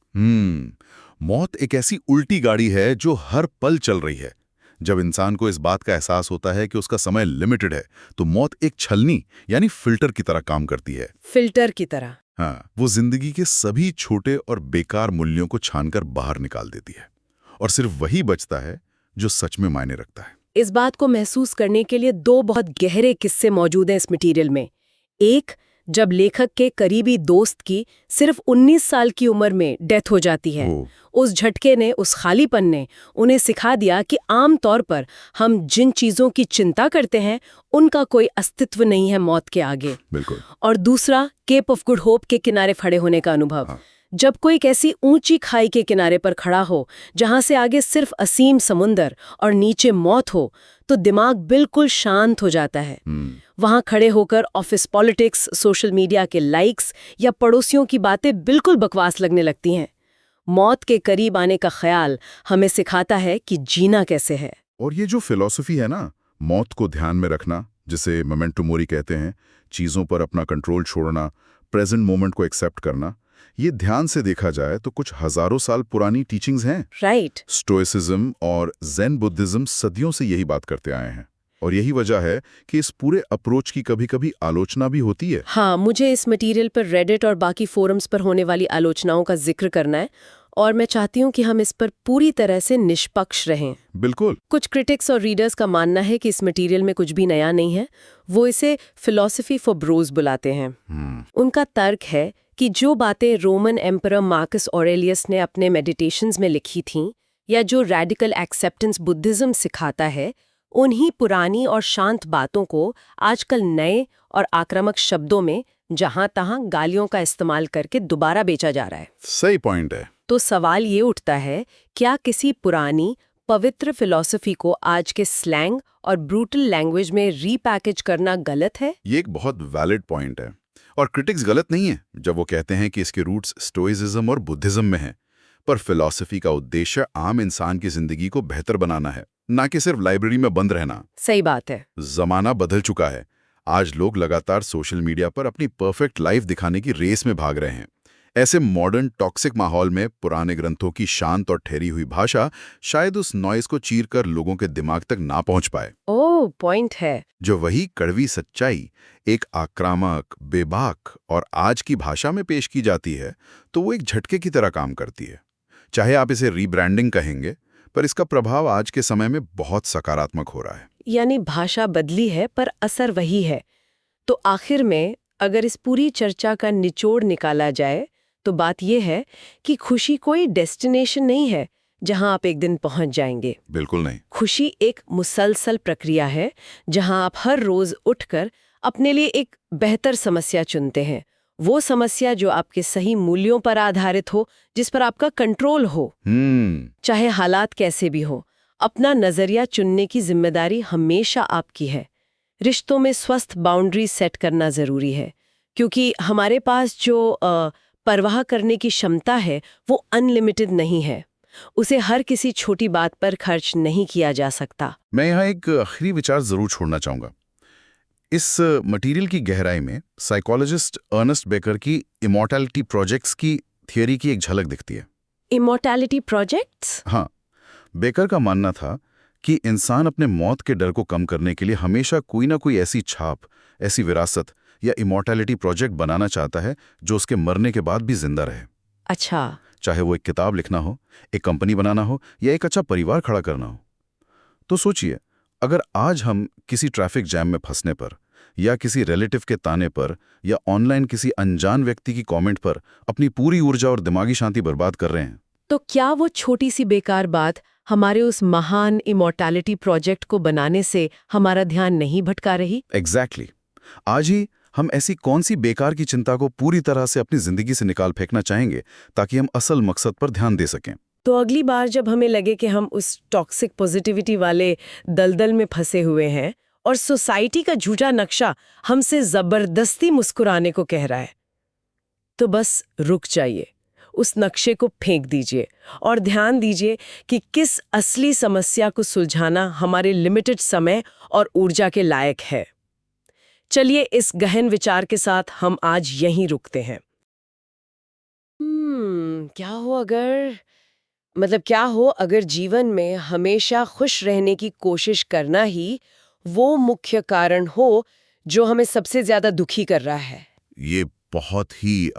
मौत एक ऐसी उल्टी गाड़ी है जो हर पल चल रही है। जब इंसान को इस बात का एहसास होता है कि उसका समय लिमिटेड है, तो मौत एक छलनी यानी फिल्टर की तरह काम करती है। फिल्टर की तरह। हाँ, वो जिंदगी के सभी छोटे और बेकार मूल्यों को छानकर बाहर निकाल देती है, और सिर्फ वही बचता है जो सच में मायने रखता है। इस बात को महसूस करने के लिए दो बहुत गहरे किस्से मौजूद हैं इस मटेरियल में। एक, जब लेखक के करीबी दोस्त की सिर्फ 19 साल की उम्र में डेथ हो जाती है। उस झटके ने, उस खालीपन ने उन्हें सिखा दिया कि आम तौर पर हम जिन चीजों की चिंता करते हैं उनका कोई अस्तित्व नहीं है मौत के आगे। बिल्कुल। और दूसरा, केप ऑफ गुड होप के किनारे खड़े होने का अनुभव। हाँ। जब कोई एक ऐसी ऊंची खाई के किनारे पर खड़ा हो जहां से आगे सिर्फ असीम समुंदर और नीचे मौत हो, तो दिमाग बिल्कुल शांत हो जाता है। वहां खड़े होकर ऑफिस पॉलिटिक्स, सोशल मीडिया के लाइक्स या पड़ोसियों की बातें बिल्कुल बकवास लगने लगती हैं। मौत के करीब आने का ख्याल हमें सिखाता है कि जीना कैसे है। और ये जो फिलॉसफी है ना, मौत को ध्यान में रखना, जिसे मोमेंटो मोरी कहते हैं, चीजों पर अपना कंट्रोल छोड़ना, प्रेजेंट मोमेंट को एक्सेप्ट करना, ये ध्यान से देखा जाए तो कुछ हजारों साल पुरानी टीचिंग्स हैं। राइट। स्टोइसिज्म और ज़ेन बुद्धिज्म सदियों से यही बात करते आए हैं, और यही वजह है कि इस पूरे अप्रोच की कभी-कभी आलोचना भी होती है। हाँ, मुझे इस मटेरियल पर रेडिट और बाकी फोरम्स पर होने वाली आलोचनाओं का जिक्र करना है, और मैं चाहती हूँ कि हम इस पर पूरी तरह से निष्पक्ष रहें। बिल्कुल। कुछ क्रिटिक्स और रीडर्स का मानना है कि इस मटेरियल में कुछ भी नया नहीं है। वो इसे फिलॉसफी फॉर ब्रोज बुलाते हैं। उनका तर्क है कि जो बातें रोमन एम्परर मार्कस ऑरेलियस ने अपने मेडिटेशंस में लिखी थीं, या जो रैडिकल एक्सेप्टेंस बुद्धिज्म सिखाता है, उन्हीं पुरानी और शांत बातों को आजकल नए और आक्रामक शब्दों में जहां-तहां गालियों का इस्तेमाल करके दोबारा बेचा जा रहा है। सही पॉइंट है। तो सवाल ये उठता है, क्या किसी पुरानी पवित्र फिलॉसफी को आज के स्लैंग और ब्रूटल लैंग्वेज में रीपैकेज करना गलत है? ये एक बहुत वैलिड पॉइंट है, और क्रिटिक्स गलत नहीं है जब वो कहते हैं कि इसके रूट्स स्टोइसिज्म और बुद्धिज्म में हैं। पर फिलॉसफी का उद्देश्य आम इंसान की जिंदगी को बेहतर बनाना है, ना कि सिर्फ लाइब्रेरी में बंद रहना। सही बात है। जमाना बदल चुका है। आज लोग लगातार सोशल मीडिया पर अपनी परफेक्ट लाइफ दिखाने की रेस में भाग रहे हैं। ऐसे मॉडर्न टॉक्सिक माहौल में पुराने ग्रंथों की शांत और ठहरी हुई भाषा शायद उस नॉइज को चीरकर लोगों के दिमाग तक ना पहुंच पाए। ओह, पॉइंट है। जो वही कड़वी सच्चाई एक आक्रामक, बेबाक और आज की भाषा में पेश की जाती है, तो वो एक झटके की तरह काम करती है। चाहे आप इसे रीब्रांडिंग कहेंगे, पर इसका प्रभाव आज के समय में बहुत सकारात्मक हो रहा है। यानी भाषा बदली है पर असर वही है। तो आखिर में अगर इस पूरी चर्चा का निचोड़ निकाला जाए, तो बात यह है कि खुशी कोई डेस्टिनेशन नहीं है जहां आप एक दिन पहुंच जाएंगे। बिल्कुल नहीं। खुशी एक मुसलसल प्रक्रिया है जहां आप हर रोज उठकर अपने लिए एक बेहतर समस्या चुनते हैं। वो समस्या जो आपके सही मूल्यों पर आधारित हो, जिस पर आपका कंट्रोल हो। चाहे हालात कैसे भी हो, अपना नजरिया चुनने की जिम्मेदारी हमेशा आपकी है। रिश्तों में स्वस्थ बाउंड्री सेट करना जरूरी है, क्योंकि हमारे पास जो परवाह करने की क्षमता है वो अनलिमिटेड नहीं है। उसे हर किसी छोटी बात पर खर्च नहीं किया जा सकता। मैं यहाँ एक आखिरी विचार जरूर छोड़ना चाहूंगा। इस मटेरियल की गहराई में साइकोलॉजिस्ट अर्नेस्ट बेकर की इमॉर्टैलिटी प्रोजेक्ट्स की थियरी की एक झलक दिखती है। Immortality projects? हाँ, बेकर का मानना था कि इंसान अपने मौत के डर को कम करने के लिए हमेशा कोई ना कोई ऐसी छाप, ऐसी विरासत या इमॉर्टैलिटी प्रोजेक्ट बनाना चाहता है जो उसके मरने के बाद भी जिंदा रहे। अच्छा। चाहे वो एक किताब लिखना हो, एक कंपनी बनाना हो, या एक अच्छा परिवार खड़ा करना हो। तो सोचिए, अगर आज हम किसी ट्रैफिक जैम में फंसने पर, या किसी रिलेटिव के ताने पर, या ऑनलाइन किसी अनजान व्यक्ति की कमेंट पर अपनी पूरी ऊर्जा और दिमागी शांति बर्बाद कर रहे हैं, तो क्या वो छोटी सी बेकार बात हमारे उस महान इमॉर्टैलिटी प्रोजेक्ट को बनाने से हमारा ध्यान नहीं भटका रही? एग्जैक्टली। आज ही हम ऐसी कौन सी बेकार की चिंता को पूरी तरह से अपनी जिंदगी से निकाल फेंकना चाहेंगे ताकि हम असल मकसद पर ध्यान दे सकें? तो अगली बार जब हमें लगे कि हम उस टॉक्सिक पॉजिटिविटी वाले दलदल में फंसे हुए हैं और सोसाइटी का झूठा नक्शा हमसे जबरदस्ती मुस्कुराने को कह रहा है, तो बस रुक जाइए, उस नक्शे को फेंक दीजिए और ध्यान दीजिए कि किस असली समस्या को सुलझाना हमारे लिमिटेड समय और ऊर्जा के लायक है। चलिए, इस गहन विचार के साथ हम आज यहीं रुकते हैं। क्या हो अगर मतलब क्या हो अगर जीवन में हमेशा खुश रहने की कोशिश करना ही वो मुख्य कारण हो जो हमें सबसे ज्यादा दुखी कर रहा है। ये बहुत ही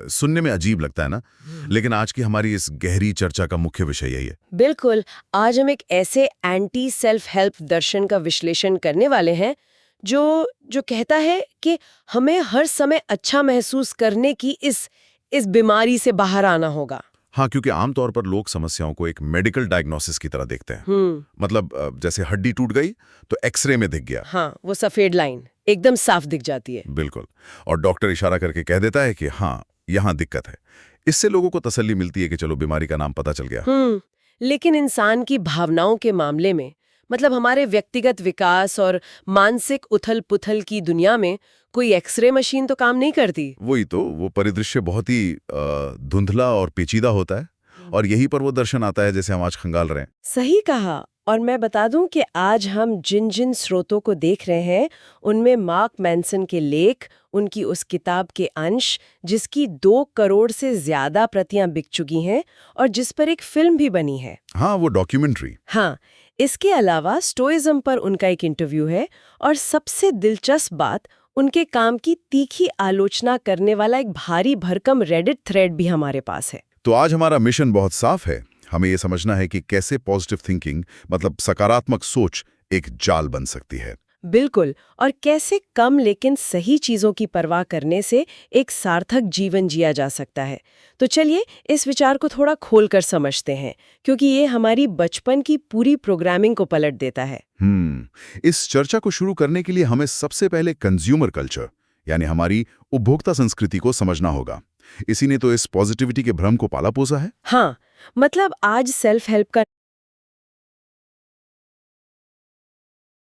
सुनने में अजीब लगता है ना, लेकिन आज की हमारी इस गहरी चर्चा का मुख्य विषय यही है। बिल्कुल। आज हम एक ऐसे एंटी सेल्फ हेल्प दर्शन का विश्लेषण करने वाले हैं जो जो कहता है कि हमें हर समय अच्छा महसूस करने की इस बीमारी से बाहर आना होगा। हाँ, क्योंकि आमतौर पर लोग समस्याओं को एक मेडिकल डायग्नोसिस की तरह देखते हैं। मतलब जैसे हड्डी टूट गई तो एक्सरे में दिख गया। हाँ, वो सफेद लाइन एकदम साफ दिख जाती है। बिल्कुल। और डॉक्टर इशारा करके कह देता है कि हाँ, यहाँ दिक्कत है। इससे लोगों को तसल्ली मिलती है कि चलो बीमारी का नाम पता चल गया। लेकिन इंसान की भावनाओं के मामले में, मतलब हमारे व्यक्तिगत विकास और मानसिक उथल-पुथल की दुनिया में कोई एक्सरे मशीन तो काम नहीं करती। वही तो, वो परिदृश्य बहुत ही धुंधला और पेचीदा होता है, और यही पर वो दर्शन आता है जैसे हम आज खंगाल रहे हैं। सही कहा। और मैं बता दूं कि आज हम जिन जिन स्रोतों को देख रहे हैं उनमें मार्क मैनसन के लेख, उनकी उस किताब के अंश जिसकी 2 करोड़ से ज्यादा प्रतियां बिक चुकी हैं और जिस पर एक फिल्म भी बनी है। हाँ, वो डॉक्यूमेंट्री। हाँ, इसके अलावा स्टोइज्म पर उनका एक इंटरव्यू है और सबसे दिलचस्प बात, उनके काम की तीखी आलोचना करने वाला एक भारी भरकम रेडिट थ्रेड भी हमारे पास है। तो आज हमारा मिशन बहुत साफ है। हमें ये समझना है कि कैसे पॉजिटिव थिंकिंग, मतलब सकारात्मक सोच, एक जाल बन सकती है। बिल्कुल। और कैसे कम लेकिन सही चीजों की परवाह करने से एक सार्थक जीवन जिया जा सकता है। तो चलिए इस विचार को थोड़ा खोलकर समझते हैं, क्योंकि ये हमारी बचपन की पूरी प्रोग्रामिंग को पलट देता है। इस चर्चा को शुरू करने के लिए हमें सबसे पहले कंज्यूमर कल्चर, यानी हमारी उपभोक्ता संस्कृति को समझना होगा। इसी ने तो इस पॉजिटिविटी के भ्रम को पाला पोसा है। हाँ, मतलब आज सेल्फ हेल्प का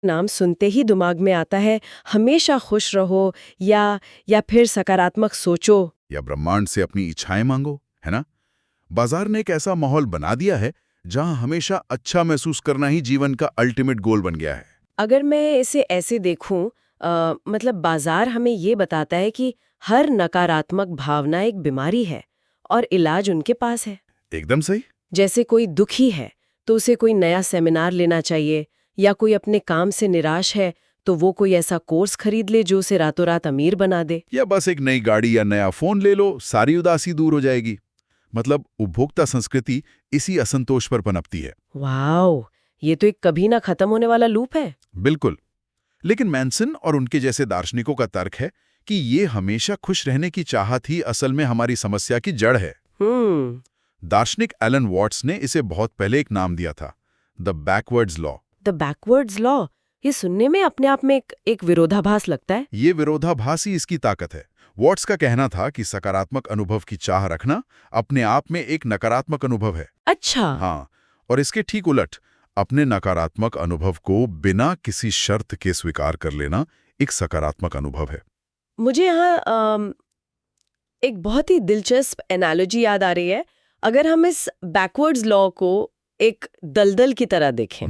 नाम सुनते ही दिमाग में आता है हमेशा खुश रहो या फिर सकारात्मक सोचो, या ब्रह्मांड से अपनी इच्छाएं मांगो, है ना? बाजार ने एक ऐसा माहौल बना दिया है जहां हमेशा अच्छा महसूस करना ही जीवन का अल्टीमेट गोल बन गया है। अगर मैं इसे ऐसे देखूं, मतलब बाजार हमें ये बताता है कि हर नकारात्मक भावना एक बीमारी है और इलाज उनके पास है। एकदम सही। जैसे कोई दुखी है तो उसे कोई नया सेमिनार लेना चाहिए, या कोई अपने काम से निराश है तो वो कोई ऐसा कोर्स खरीद ले जो उसे रातों रात अमीर बना दे। या बस एक नई गाड़ी या नया फोन ले लो, सारी उदासी दूर हो जाएगी। मतलब उपभोक्ता संस्कृति इसी असंतोष पर पनपती है। वाओ, ये तो एक कभी ना खत्म होने वाला लूप है। बिल्कुल। लेकिन मैनसन और उनके जैसे दार्शनिकों का तर्क है कि ये हमेशा खुश रहने की चाहत ही असल में हमारी समस्या की जड़ है। दार्शनिक एलन वॉट्स ने इसे बहुत पहले एक नाम दिया था, the backwards law. The backwards law, ये सुनने में अपने आप में एक विरोधाभास लगता है। ये विरोधाभास ही इसकी ताकत है। वॉट्स का कहना था कि सकारात्मक अनुभव की चाह रखना अपने आप में एक नकारात्मक अनुभव है। अच्छा। हाँ, और इसके ठीक उलट, अपने नकारात्मक अनुभव को बिना किसी शर्त के स्वीकार कर लेना एक सकारात्मक अनुभव है। मुझे यहाँ एक बहुत ही दिलचस्प एनालॉजी याद आ रही है। अगर हम इस बैकवर्ड्स लॉ को एक दलदल की तरह देखें।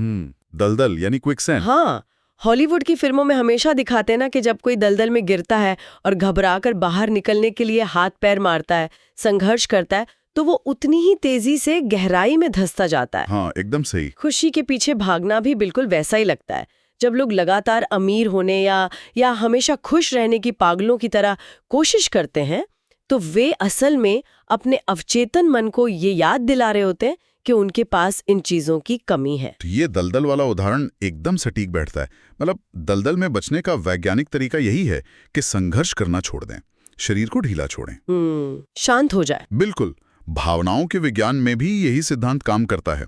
दलदल यानी क्विकसैंड। हाँ, हॉलीवुड की फिल्मों में हमेशा दिखाते हैं ना कि जब कोई दलदल में गिरता है और घबराकर बाहर निकलने के लिए हाथ पैर मारता है, संघर्ष करता है, तो वो उतनी ही तेजी से गहराई में धंसता जाता है। हाँ, एकदम सही। खुशी के पीछे भागना भी बिल्कुल वैसा ही लगता है। जब लोग लगातार अमीर होने या हमेशा खुश रहने की पागलों की तरह कोशिश करते हैं, तो वे असल में अपने अवचेतन मन को ये याद दिला रहे होते हैं कि उनके पास इन चीजों की कमी है। तो ये दलदल वाला उदाहरण एकदम सटीक बैठता है। मतलब दलदल में बचने का वैज्ञानिक तरीका यही है कि संघर्ष करना छोड़ दें, शरीर को ढीला छोड़ें, शांत हो जाए। बिल्कुल। भावनाओं के विज्ञान में भी यही सिद्धांत काम करता है।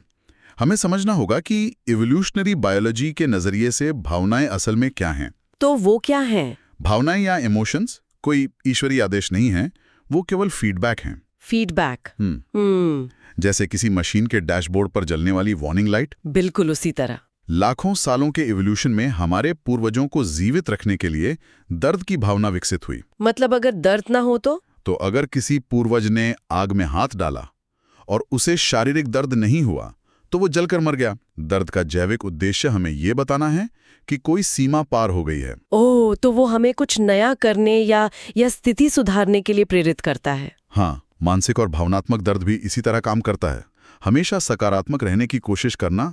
हमें समझना होगा कि इवोल्यूशनरी बायोलॉजी के नजरिए से भावनाएं असल में क्या हैं। तो वो क्या हैं? भावनाएं या इमोशंस कोई ईश्वरीय आदेश नहीं है, वो केवल फीडबैक हैं। फीडबैक। जैसे किसी मशीन के डैशबोर्ड पर जलने वाली वार्निंग लाइट। बिल्कुल उसी तरह। लाखों सालों के इवोल्यूशन में हमारे पूर्वजों को जीवित रखने के लिए दर्द की भावना विकसित हुई। मतलब अगर दर्द ना हो तो अगर किसी पूर्वज ने आग में हाथ डाला और उसे शारीरिक दर्द नहीं हुआ तो वो जलकर मर गया। दर्द का जैविक उद्देश्य हमें ये बताना है कि कोई सीमा पार हो गई है। ओह, तो वो हमें कुछ नया करने या स्थिति सुधारने के लिए प्रेरित करता है। हाँ, मानसिक और भावनात्मक दर्द भी इसी तरह काम करता है। हमेशा सकारात्मक रहने की कोशिश करना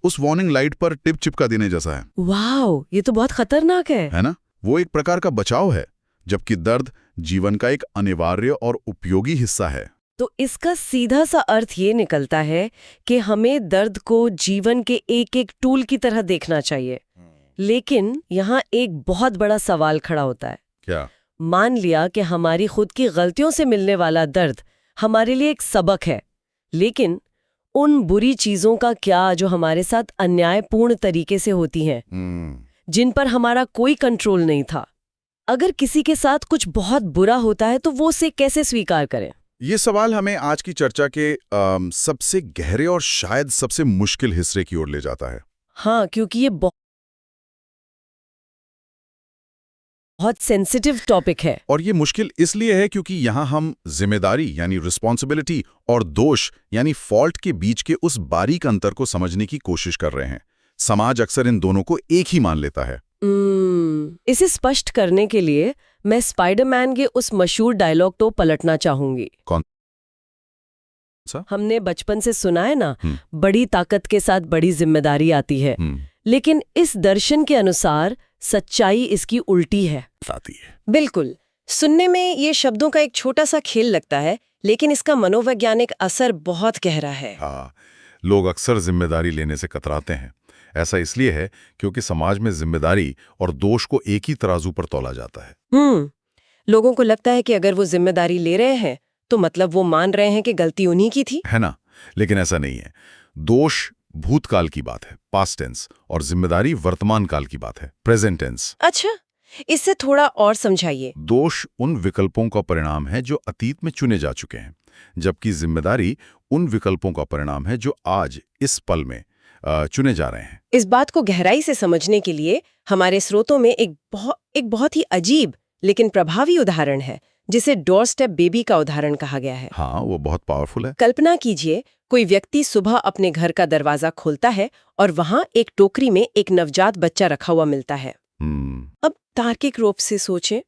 उस वार्निंग लाइट पर टिप चिपका देने जैसा है। वाओ, ये तो बहुत खतरनाक है ना? वो एक प्रकार का बचाव है, जबकि दर्द जीवन का एक अनिवार्य और उपयोगी हिस्सा है। तो इसका सीधा सा अर्थ ये निकलता है कि हमें दर्द को जीवन के एक एक टूल की तरह देखना चाहिए। लेकिन यहाँ एक बहुत बड़ा सवाल खड़ा होता है। क्या? मान लिया कि हमारी खुद की गलतियों से मिलने वाला दर्द हमारे लिए एक सबक है, लेकिन उन बुरी चीजों का क्या जो हमारे साथ अन्यायपूर्ण तरीके से होती हैं, जिन पर हमारा कोई कंट्रोल नहीं था? अगर किसी के साथ कुछ बहुत बुरा होता है तो वो उसे कैसे स्वीकार करें? ये सवाल हमें आज की चर्चा के सबसे गहरे और शायद सबसे मुश्किल हिस्से की ओर ले जाता है। हाँ, क्योंकि ये बहुत सेंसिटिव टॉपिक है। और ये मुश्किल इसलिए है क्योंकि यहाँ हम जिम्मेदारी यानी रिस्पॉन्सिबिलिटी और दोष यानी फॉल्ट के बीच के उस बारीक अंतर को समझने की कोशिश कर रहे हैं। समाज अक्सर इन दोनों को एक ही मान लेता है। इसे स्पष्ट करने के लिए मैं स्पाइडरमैन के उस मशहूर डायलॉग को पलटना चाहूंगी। कौन सा? हमने बचपन से सुना है ना, बड़ी ताकत के साथ बड़ी जिम्मेदारी आती है। लेकिन इस दर्शन के अनुसार सच्चाई इसकी उल्टी है। बिल्कुल। सुनने में ये शब्दों का एक छोटा सा खेल लगता है, लेकिन इसका मनोवैज्ञानिक असर बहुत गहरा है। हाँ, लोग अक्सर जिम्मेदारी लेने से कतराते हैं। ऐसा इसलिए है क्योंकि समाज में जिम्मेदारी और दोष को एक ही तराजू पर तौला जाता है। लोगों को लगता है कि अगर वो जिम्मेदारी ले रहे हैं तो मतलब वो मान रहे हैं कि गलती उन्हीं की थी, है ना? लेकिन ऐसा नहीं है। दोष भूतकाल की बात है, पास्ट टेंस, और जिम्मेदारी वर्तमान काल की बात है, प्रेजेंट टेंस। अच्छा, इससे थोड़ा और समझाइए। दोष उन विकल्पों का परिणाम है जो अतीत में चुने जा चुके हैं, जबकि जिम्मेदारी उन विकल्पों का परिणाम है जो आज इस पल में चुने जा रहे हैं। इस बात को गहराई से समझने के लिए हमारे स्रोतों में एक बहुत ही अजीब लेकिन प्रभावी उदाहरण है, जिसे डोर स्टेप बेबी का उदाहरण कहा गया है। हाँ, वो बहुत पावरफुल है। कल्पना कीजिए, कोई व्यक्ति सुबह अपने घर का दरवाजा खोलता है और वहां एक टोकरी में एक नवजात बच्चा रखा हुआ मिलता है। अब तार्किक रूप से सोचें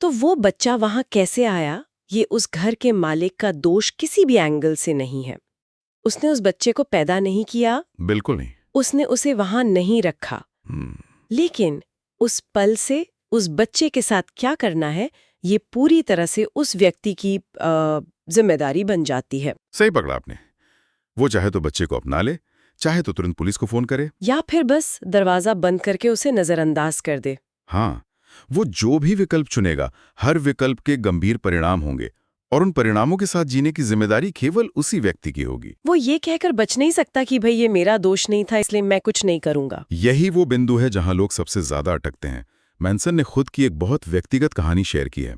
तो वो बच्चा वहां कैसे आया? ये उस घर के मालिक का दोष किसी भी एंगल से नहीं है। उसने उस बच्चे को पैदा नहीं किया, बिल्कुल नहीं। उसने उसे वहां नहीं रखा। लेकिन उस पल से उस बच्चे के साथ क्या करना है, ये पूरी तरह से उस व्यक्ति की जिम्मेदारी बन जाती है। सही पकड़ा आपने। वो चाहे तो बच्चे को अपना ले, चाहे तो तुरंत पुलिस को फोन करे, या फिर बस दरवाजा बंद करके उसे नजरअंदाज कर दे। हाँ, वो जो भी विकल्प चुनेगा, हर विकल्प के गंभीर परिणाम होंगे और उन परिणामों के साथ जीने की जिम्मेदारी केवल उसी व्यक्ति की होगी। वो ये कहकर बच नहीं सकता कि भाई ये मेरा दोष नहीं था इसलिए मैं कुछ नहीं करूंगा। यही वो बिंदु है जहां लोग सबसे ज्यादा अटकते हैं। मैनसन ने खुद की एक बहुत व्यक्तिगत कहानी शेयर की है।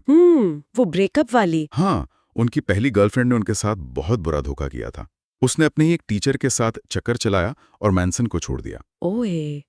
वो ब्रेकअप वाली। हाँ, उनकी पहली गर्लफ्रेंड ने उनके साथ बहुत बुरा धोखा किया था। उसने अपने ही एक टीचर के साथ चक्कर चलाया और मैनसन को छोड़ दिया। ओए,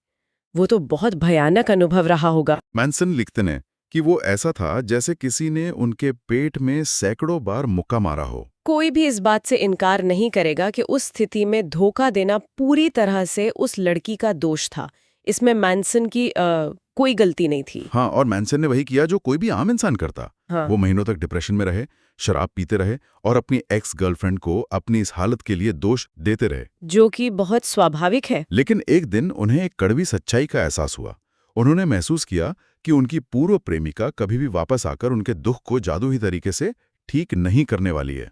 वो तो बहुत भयानक अनुभव रहा होगा। मैनसन लिखते हैं कि वो ऐसा था जैसे किसी ने उनके पेट में सैकड़ों बार मुक्का मारा हो। कोई भी इस बात से इनकार नहीं करेगा कि उस स्थिति में धोखा देना पूरी तरह से उस लड़की का दोष था। इसमें मैनसन की कोई गलती नहीं थी। हाँ, और मैनसन ने वही किया जो कोई भी आम इंसान करता। हाँ। वो महीनों तक डिप्रेशन में रहे, शराब पीते रहे और अपनी एक्स गर्लफ्रेंड को अपनी इस हालत के लिए दोष देते रहे, जो कि बहुत स्वाभाविक है। लेकिन एक दिन उन्हें एक कड़वी सच्चाई का एहसास हुआ। उन्होंने महसूस किया कि उनकी पूर्व प्रेमिका कभी भी वापस आकर उनके दुख को जादुई तरीके से ठीक नहीं करने वाली है।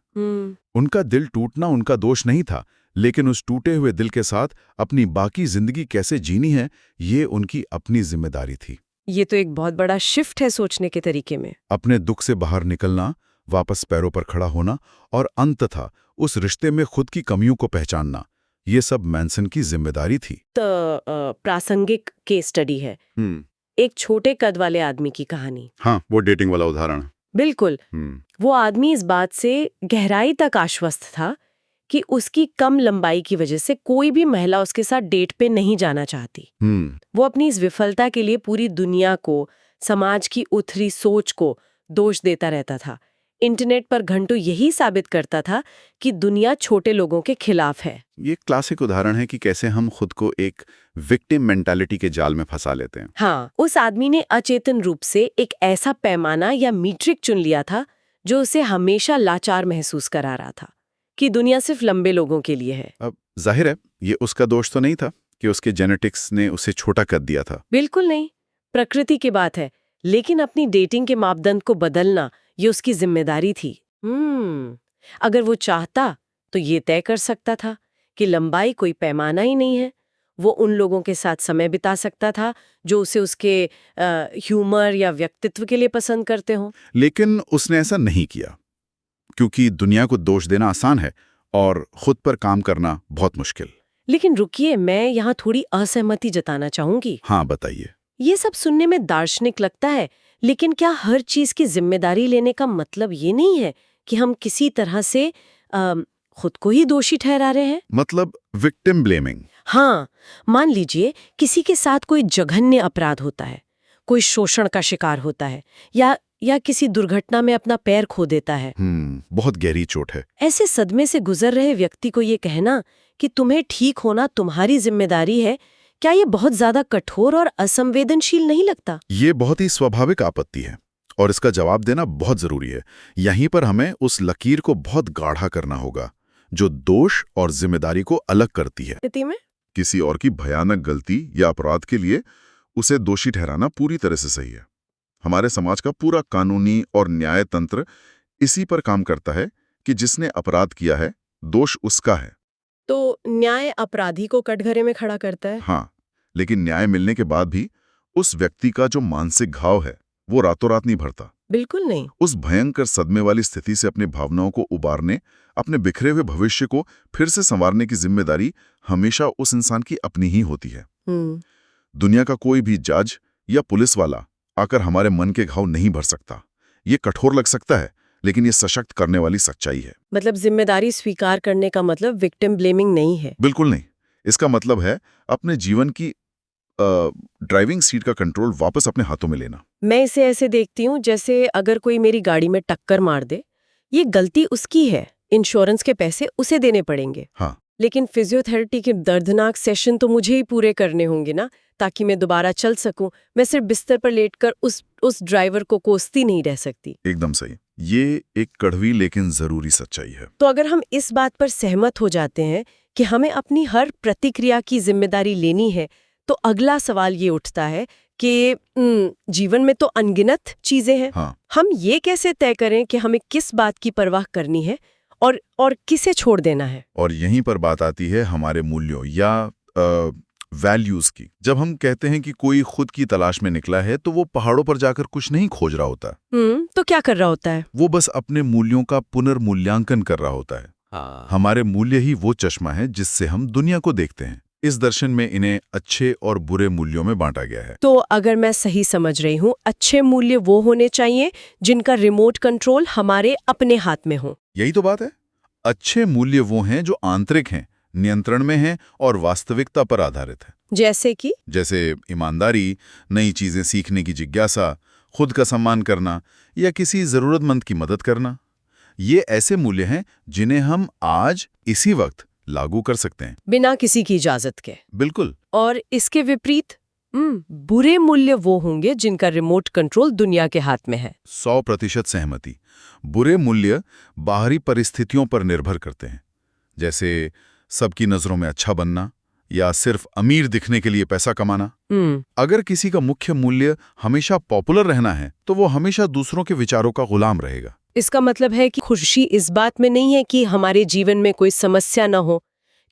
उनका दिल टूटना उनका दोष नहीं था, लेकिन उस टूटे हुए दिल के साथ अपनी बाकी जिंदगी कैसे जीनी है, ये उनकी अपनी जिम्मेदारी थी। ये तो एक बहुत बड़ा शिफ्ट है सोचने के तरीके में। अपने दुख से बाहर निकलना, वापस पैरों पर खड़ा होना और अंततः उस रिश्ते में खुद की कमियों को पहचानना, ये सब मैनसन की जिम्मेदारी थी। प्रासंगिक केस स्टडी है। एक छोटे कद वाले आदमी की कहानी। हाँ, वो डेटिंग वाला उदाहरण। बिल्कुल। वो आदमी इस बात से गहराई तक आश्वस्त था कि उसकी कम लंबाई की वजह से कोई भी महिला उसके साथ डेट पे नहीं जाना चाहती। वो अपनी इस विफलता के लिए पूरी दुनिया को, समाज की उथरी सोच को दोष देता रहता था। इंटरनेट पर घंटों यही साबित करता था कि दुनिया छोटे लोगों के खिलाफ है। ये क्लासिक उदाहरण है कि कैसे हम खुद को एक विक्टिम मेंटालिटी के जाल में फंसा लेते हैं। हाँ, उस आदमी ने अचेतन रूप से एक ऐसा पैमाना या मीट्रिक चुन लिया था जो उसे हमेशा लाचार महसूस करा रहा था। कि दुनिया सिर्फ लंबे लोगों के लिए है। अब जाहिर है ये उसका दोष तो नहीं था कि उसके जेनेटिक्स ने उसे छोटा कर दिया था। बिल्कुल नहीं, प्रकृति की बात है, लेकिन अपनी डेटिंग के मापदंड को बदलना ये उसकी जिम्मेदारी थी। अगर वो चाहता तो ये तय कर सकता था कि लंबाई कोई पैमाना ही नहीं है। वो उन लोगों के साथ समय बिता सकता था जो उसे उसके ह्यूमर या व्यक्तित्व के लिए पसंद करते हों। लेकिन उसने ऐसा नहीं किया, क्योंकि दुनिया को दोष देना आसान है और खुद पर काम करना बहुत मुश्किल। लेकिन रुकिए, मैं यहाँ थोड़ी असहमति जताना चाहूंगी। हाँ, बताइए। ये सब सुनने में दार्शनिक लगता है, लेकिन क्या हर चीज की जिम्मेदारी लेने का मतलब ये नहीं है कि हम किसी तरह से खुद को ही दोषी ठहरा रहे हैं? मतलब विक्टिम ब्लेमिंग। हाँ, मान लीजिए किसी के साथ कोई जघन्य अपराध होता है, कोई शोषण का शिकार होता है या किसी दुर्घटना में अपना पैर खो देता है। बहुत गहरी चोट है। ऐसे सदमे से गुजर रहे व्यक्ति को ये कहना कि तुम्हें ठीक होना तुम्हारी जिम्मेदारी है, क्या ये बहुत ज्यादा कठोर और असंवेदनशील नहीं लगता? ये बहुत ही स्वाभाविक आपत्ति है और इसका जवाब देना बहुत जरूरी है। यहीं पर हमें उस लकीर को बहुत गाढ़ा करना होगा जो दोष और जिम्मेदारी को अलग करती है। स्थिति में किसी और की भयानक गलती या अपराध के लिए उसे दोषी ठहराना पूरी तरह से सही है। हमारे समाज का पूरा कानूनी और न्याय तंत्र इसी पर काम करता है कि जिसने अपराध किया है, दोष उसका है। तो न्याय अपराधी को कटघरे में खड़ा करता है। हाँ, लेकिन न्याय मिलने के बाद भी उस व्यक्ति का जो मानसिक घाव है वो रातों रात नहीं भरता। बिल्कुल नहीं। उस भयंकर सदमे वाली स्थिति से अपनी भावनाओं को उबारने, अपने बिखरे हुए भविष्य को फिर से संवारने की जिम्मेदारी हमेशा उस इंसान की अपनी ही होती है। दुनिया का कोई भी जज या पुलिस वाला आकर हमारे मन के घाव नहीं भर सकता। ये कठोर लग सकता है, लेकिन ये सशक्त करने वाली सच्चाई है। मतलब जिम्मेदारी स्वीकार करने का मतलब विक्टिम ब्लेमिंग नहीं है। बिल्कुल नहीं। इसका मतलब है अपने जीवन की ड्राइविंग सीट का कंट्रोल वापस अपने हाथों में लेना। मैं इसे ऐसे देखती हूँ जैसे अगर कोई मेरी गाड़ी में टक्कर मार दे, ये गलती उसकी है, इंश्योरेंस के पैसे उसे देने पड़ेंगे। हाँ, लेकिन फिजियोथेरेपी के दर्दनाक सेशन तो मुझे ही पूरे करने होंगे ना, ताकि मैं दोबारा चल सकूं। मैं सिर्फ बिस्तर पर लेटकर उस ड्राइवर को कोसती नहीं रह सकती। एकदम सही। ये एक कड़वी लेकिन जरूरी सच्चाई है। तो अगर हम इस बात पर सहमत हो जाते हैं कि हमें अपनी हर प्रतिक्रिया की जिम्मेदारी लेनी है, तो अगला सवाल ये उठता है कि जीवन में तो अनगिनत चीजें हैं। हाँ। हम ये कैसे तय करें कि हमें किस बात की परवाह करनी है और किसे छोड़ देना है? और यहीं पर बात आती है हमारे मूल्यों या वैल्यूज की। जब हम कहते हैं कि कोई खुद की तलाश में निकला है, तो वो पहाड़ों पर जाकर कुछ नहीं खोज रहा होता। तो क्या कर रहा होता है? वो बस अपने मूल्यों का पुनर्मूल्यांकन कर रहा होता है। हाँ। हमारे मूल्य ही वो चश्मा है जिससे हम दुनिया को देखते हैं। इस दर्शन में इन्हें अच्छे और बुरे मूल्यों में बांटा गया है। तो अगर मैं सही समझ रही हूँ, अच्छे मूल्य वो होने चाहिए जिनका रिमोट कंट्रोल हमारे अपने हाथ में हो। यही तो बात है। अच्छे मूल्य वो हैं जो आंतरिक हैं, नियंत्रण में हैं और वास्तविकता पर आधारित है। जैसे ईमानदारी, नई चीजें सीखने की जिज्ञासा, खुद का सम्मान करना या किसी जरूरतमंद की मदद करना। ये ऐसे मूल्य हैं जिन्हें हम आज इसी वक्त लागू कर सकते हैं, बिना किसी की इजाजत के। बिल्कुल। और इसके विपरीत बुरे मूल्य वो होंगे जिनका रिमोट कंट्रोल दुनिया के हाथ में है। 100% सहमति। बुरे मूल्य बाहरी परिस्थितियों पर निर्भर करते हैं, जैसे सबकी नजरों में अच्छा बनना या सिर्फ अमीर दिखने के लिए पैसा कमाना। अगर किसी का मुख्य मूल्य हमेशा पॉपुलर रहना है, तो वो हमेशा दूसरों के विचारों का गुलाम रहेगा। इसका मतलब है कि खुशी इस बात में नहीं है कि हमारे जीवन में कोई समस्या न हो,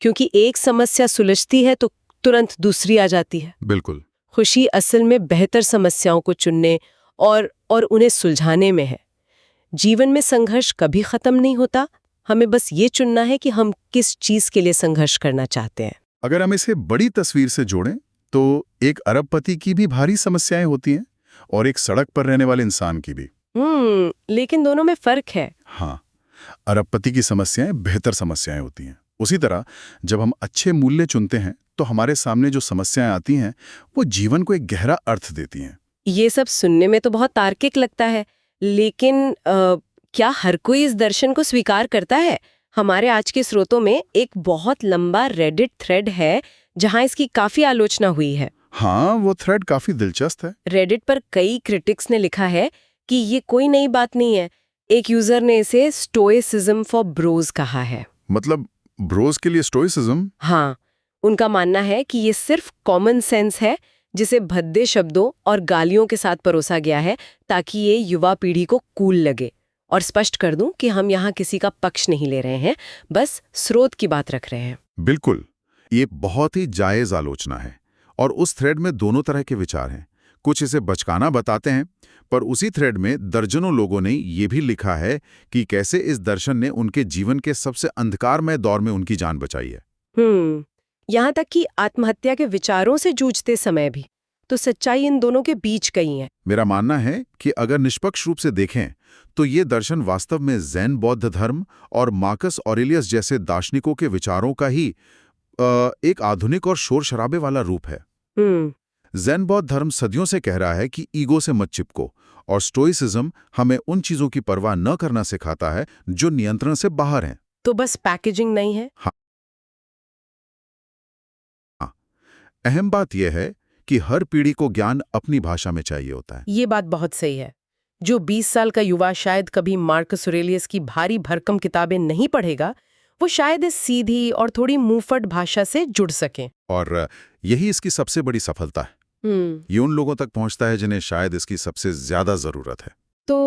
क्योंकि एक समस्या सुलझती है तो तुरंत दूसरी आ जाती है। बिल्कुल। खुशी असल में बेहतर समस्याओं को चुनने और उन्हें सुलझाने में है। जीवन में संघर्ष कभी खत्म नहीं होता, हमें बस ये चुनना है कि हम किस चीज के लिए संघर्ष करना चाहते हैं। अगर हम इसे बड़ी तस्वीर से जोड़ें, तो एक अरबपति की भी भारी समस्याएं होती हैं और एक सड़क पर रहने वाले इंसान की भी। लेकिन दोनों में फर्क है। हाँ, अरबपति की समस्याएं बेहतर समस्याएं होती हैं। उसी तरह जब हम अच्छे मूल्य चुनते हैं, तो हमारे सामने जो समस्याएं आती हैं, वो जीवन को एक गहरा अर्थ देती हैं। ये सब सुनने में तो बहुत तार्किक लगता है, लेकिन क्या हर कोई इस दर्शन को स्वीकार करता है? हमारे आज के स्रोतों में एक बहुत लंबा रेडिट थ्रेड है जहां इसकी काफी आलोचना हुई है। हाँ, वो थ्रेड काफी दिलचस्प है। रेडिट पर कई क्रिटिक्स ने लिखा है कि ये कोई नई बात नहीं है। एक यूजर ने इसे स्टोइसिज्म फॉर ब्रोज कहा है। मतलब ब्रोस के लिए स्टोइसिज्म? हाँ, उनका मानना है कि ये सिर्फ कॉमन सेंस है जिसे भद्दे शब्दों और गालियों के साथ परोसा गया है ताकि ये युवा पीढ़ी को कूल लगे। और स्पष्ट कर दूं कि हम यहाँ किसी का पक्ष नहीं ले रहे हैं, बस स्रोत की बात रख रहे हैं। बिल्कुल, ये बहुत ही जायज आलोचना है और उस थ्रेड में दोनों तरह के विचार हैं। कुछ इसे बचकाना बताते हैं, पर उसी थ्रेड में दर्जनों लोगों ने ये भी लिखा है कि कैसे इस दर्शन ने उनके जीवन के सबसे अंधकारमय दौर में उनकी जान बचाई है। यहाँ तक कि आत्महत्या के विचारों से जूझते समय भी। तो सच्चाई इन दोनों के बीच कहीं है। मेरा मानना है कि अगर निष्पक्ष रूप से देखें तो ये दर्शन वास्तव में ज़ैन बौद्ध धर्म और मार्कस ऑरेलियस जैसे दार्शनिकों के विचारों का ही एक आधुनिक और शोर शराबे वाला रूप है। ज़ैन बौद्ध धर्म सदियों से कह रहा है कि ईगो से मत चिपको, और स्टोइसिज्म हमें उन चीजों की परवाह न करना सिखाता है जो नियंत्रण से बाहर हैं। तो बस पैकेजिंग नहीं है। हाँ। अहम बात यह है कि हर पीढ़ी को ज्ञान अपनी भाषा में चाहिए होता है। ये बात बहुत सही है। जो 20 साल का युवा शायद कभी मार्कस ऑरेलियस की भारी भरकम किताबें नहीं पढ़ेगा, वो शायद इस सीधी और थोड़ी मुंहफट भाषा से जुड़ सके। और यही इसकी सबसे बड़ी सफलता है। ये उन लोगों तक पहुंचता है जिन्हें शायद इसकी सबसे ज्यादा जरूरत है। तो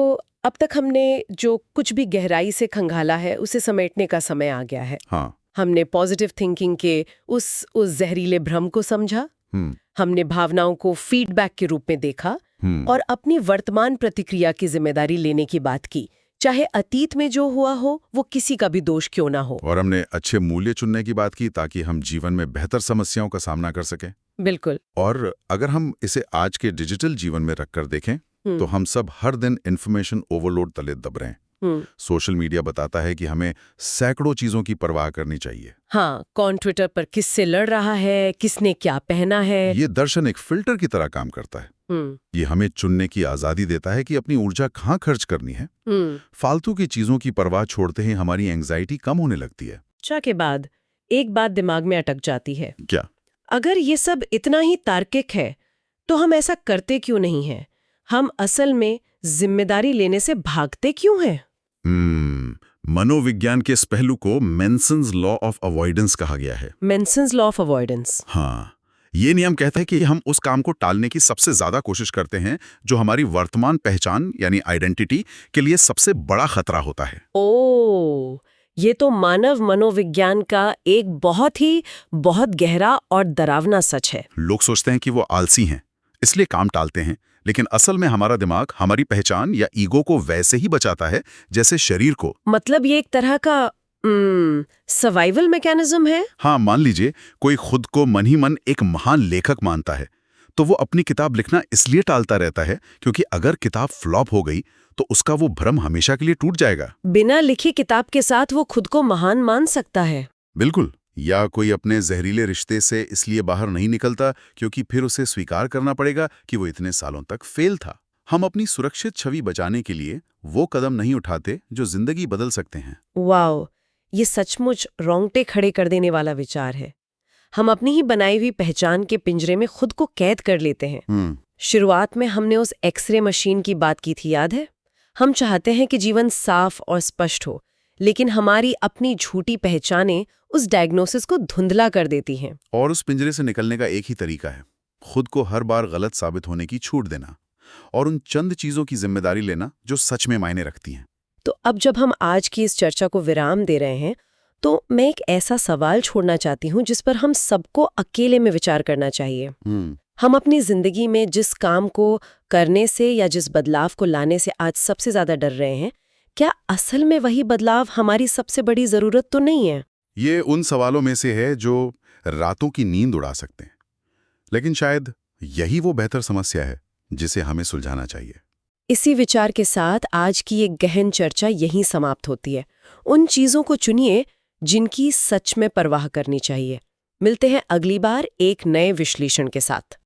अब तक हमने जो कुछ भी गहराई से खंगाला है उसे समेटने का समय आ गया है। हाँ। हमने पॉजिटिव थिंकिंग के उस जहरीले भ्रम को समझा, हमने भावनाओं को फीडबैक के रूप में देखा और अपनी वर्तमान प्रतिक्रिया की जिम्मेदारी लेने की बात की, चाहे अतीत में जो हुआ हो वो किसी का भी दोष क्यों ना हो। और हमने अच्छे मूल्य चुनने की बात की ताकि हम जीवन में बेहतर समस्याओं का सामना कर सकें। बिल्कुल। और अगर हम इसे आज के डिजिटल जीवन में रखकर देखें तो हम सब हर दिन इन्फॉर्मेशन ओवरलोड तले दब रहे हैं। सोशल मीडिया बताता है कि हमें सैकड़ों चीजों की परवाह करनी चाहिए। हाँ, कौन ट्विटर पर किससे लड़ रहा है, किसने क्या पहना है। ये दर्शन एक फिल्टर की तरह काम करता है। ये हमें चुनने की आजादी देता है कि अपनी ऊर्जा कहाँ खर्च करनी है। फालतू की चीजों की परवाह छोड़ते ही हमारी एंग्जाइटी कम होने लगती है। के बाद एक बात दिमाग में अटक जाती है। क्या? अगर ये सब इतना ही तार्किक है तो हम ऐसा करते क्यों नहीं हैं? हम असल में जिम्मेदारी लेने से भागते क्यों हैं? मनोविज्ञान के इस पहलू को मेंसन्स लॉ ऑफ अवॉइडेंस कहा गया है। मेंसन्स लॉ ऑफ अवॉइडेंस। हाँ, ये नियम कहता है कि हम उस काम को टालने की सबसे ज्यादा कोशिश करते हैं जो हमारी वर्तमान पहचान यानी आइडेंटिटी के लिए सबसे बड़ा खतरा होता है। ओह, ये तो मानव मनोविज्ञान का एक बहुत गहरा और डरावना सच है। लोग सोचते हैं कि वो आलसी हैं, इसलिए काम टालते हैं, लेकिन असल में हमारा दिमाग हमारी पहचान या ईगो को वैसे ही बचाता है जैसे शरीर को। मतलब ये एक तरह का सर्वाइवल मैकेनिज्म है। हाँ, मान लीजिए कोई खुद को मन ही मन एक महान लेखक मानता है, तो वो अपनी किताब लिखना इसलिए टालता रहता है क्योंकि अगर किताब फ्लॉप हो गई तो उसका वो भ्रम हमेशा के लिए टूट जाएगा। बिना लिखी किताब के साथ वो खुद को महान मान सकता है। बिल्कुल। या कोई अपने जहरीले रिश्ते से इसलिए बाहर नहीं निकलता क्योंकि फिर उसे स्वीकार करना पड़ेगा कि वो इतने सालों तक फेल था। हम अपनी सुरक्षित छवि बचाने के लिए वो कदम नहीं उठाते जो जिंदगी बदल सकते हैं। वाओ, ये सचमुच रोंगटे खड़े कर देने वाला विचार है। हम अपनी ही बनाई हुई पहचान के पिंजरे में खुद को कैद कर लेते हैं। शुरुआत में हमने उस एक्सरे मशीन की बात की थी, याद है? हम चाहते हैं कि जीवन साफ और स्पष्ट हो, लेकिन हमारी अपनी झूठी पहचानें उस डायग्नोसिस को धुंधला कर देती हैं। और उस पिंजरे से निकलने का एक ही तरीका है, खुद को हर बार गलत साबित होने की छूट देना और उन चंद चीजों की जिम्मेदारी लेना जो सच में मायने रखती हैं। तो अब जब हम आज की इस चर्चा को विराम दे रहे हैं, तो मैं एक ऐसा सवाल छोड़ना चाहती हूँ जिस पर हम सबको अकेले में विचार करना चाहिए। हम अपनी जिंदगी में जिस काम को करने से या जिस बदलाव को लाने से आज सबसे ज्यादा डर रहे हैं, क्या असल में वही बदलाव हमारी सबसे बड़ी जरूरत तो नहीं है? ये उन सवालों में से है जो रातों की नींद उड़ा सकते हैं, लेकिन शायद यही वो बेहतर समस्या है जिसे हमें सुलझाना चाहिए। इसी विचार के साथ आज की एक गहन चर्चा यहीं समाप्त होती है। उन चीजों को चुनिए जिनकी सच में परवाह करनी चाहिए। मिलते हैं अगली बार एक नए विश्लेषण के साथ।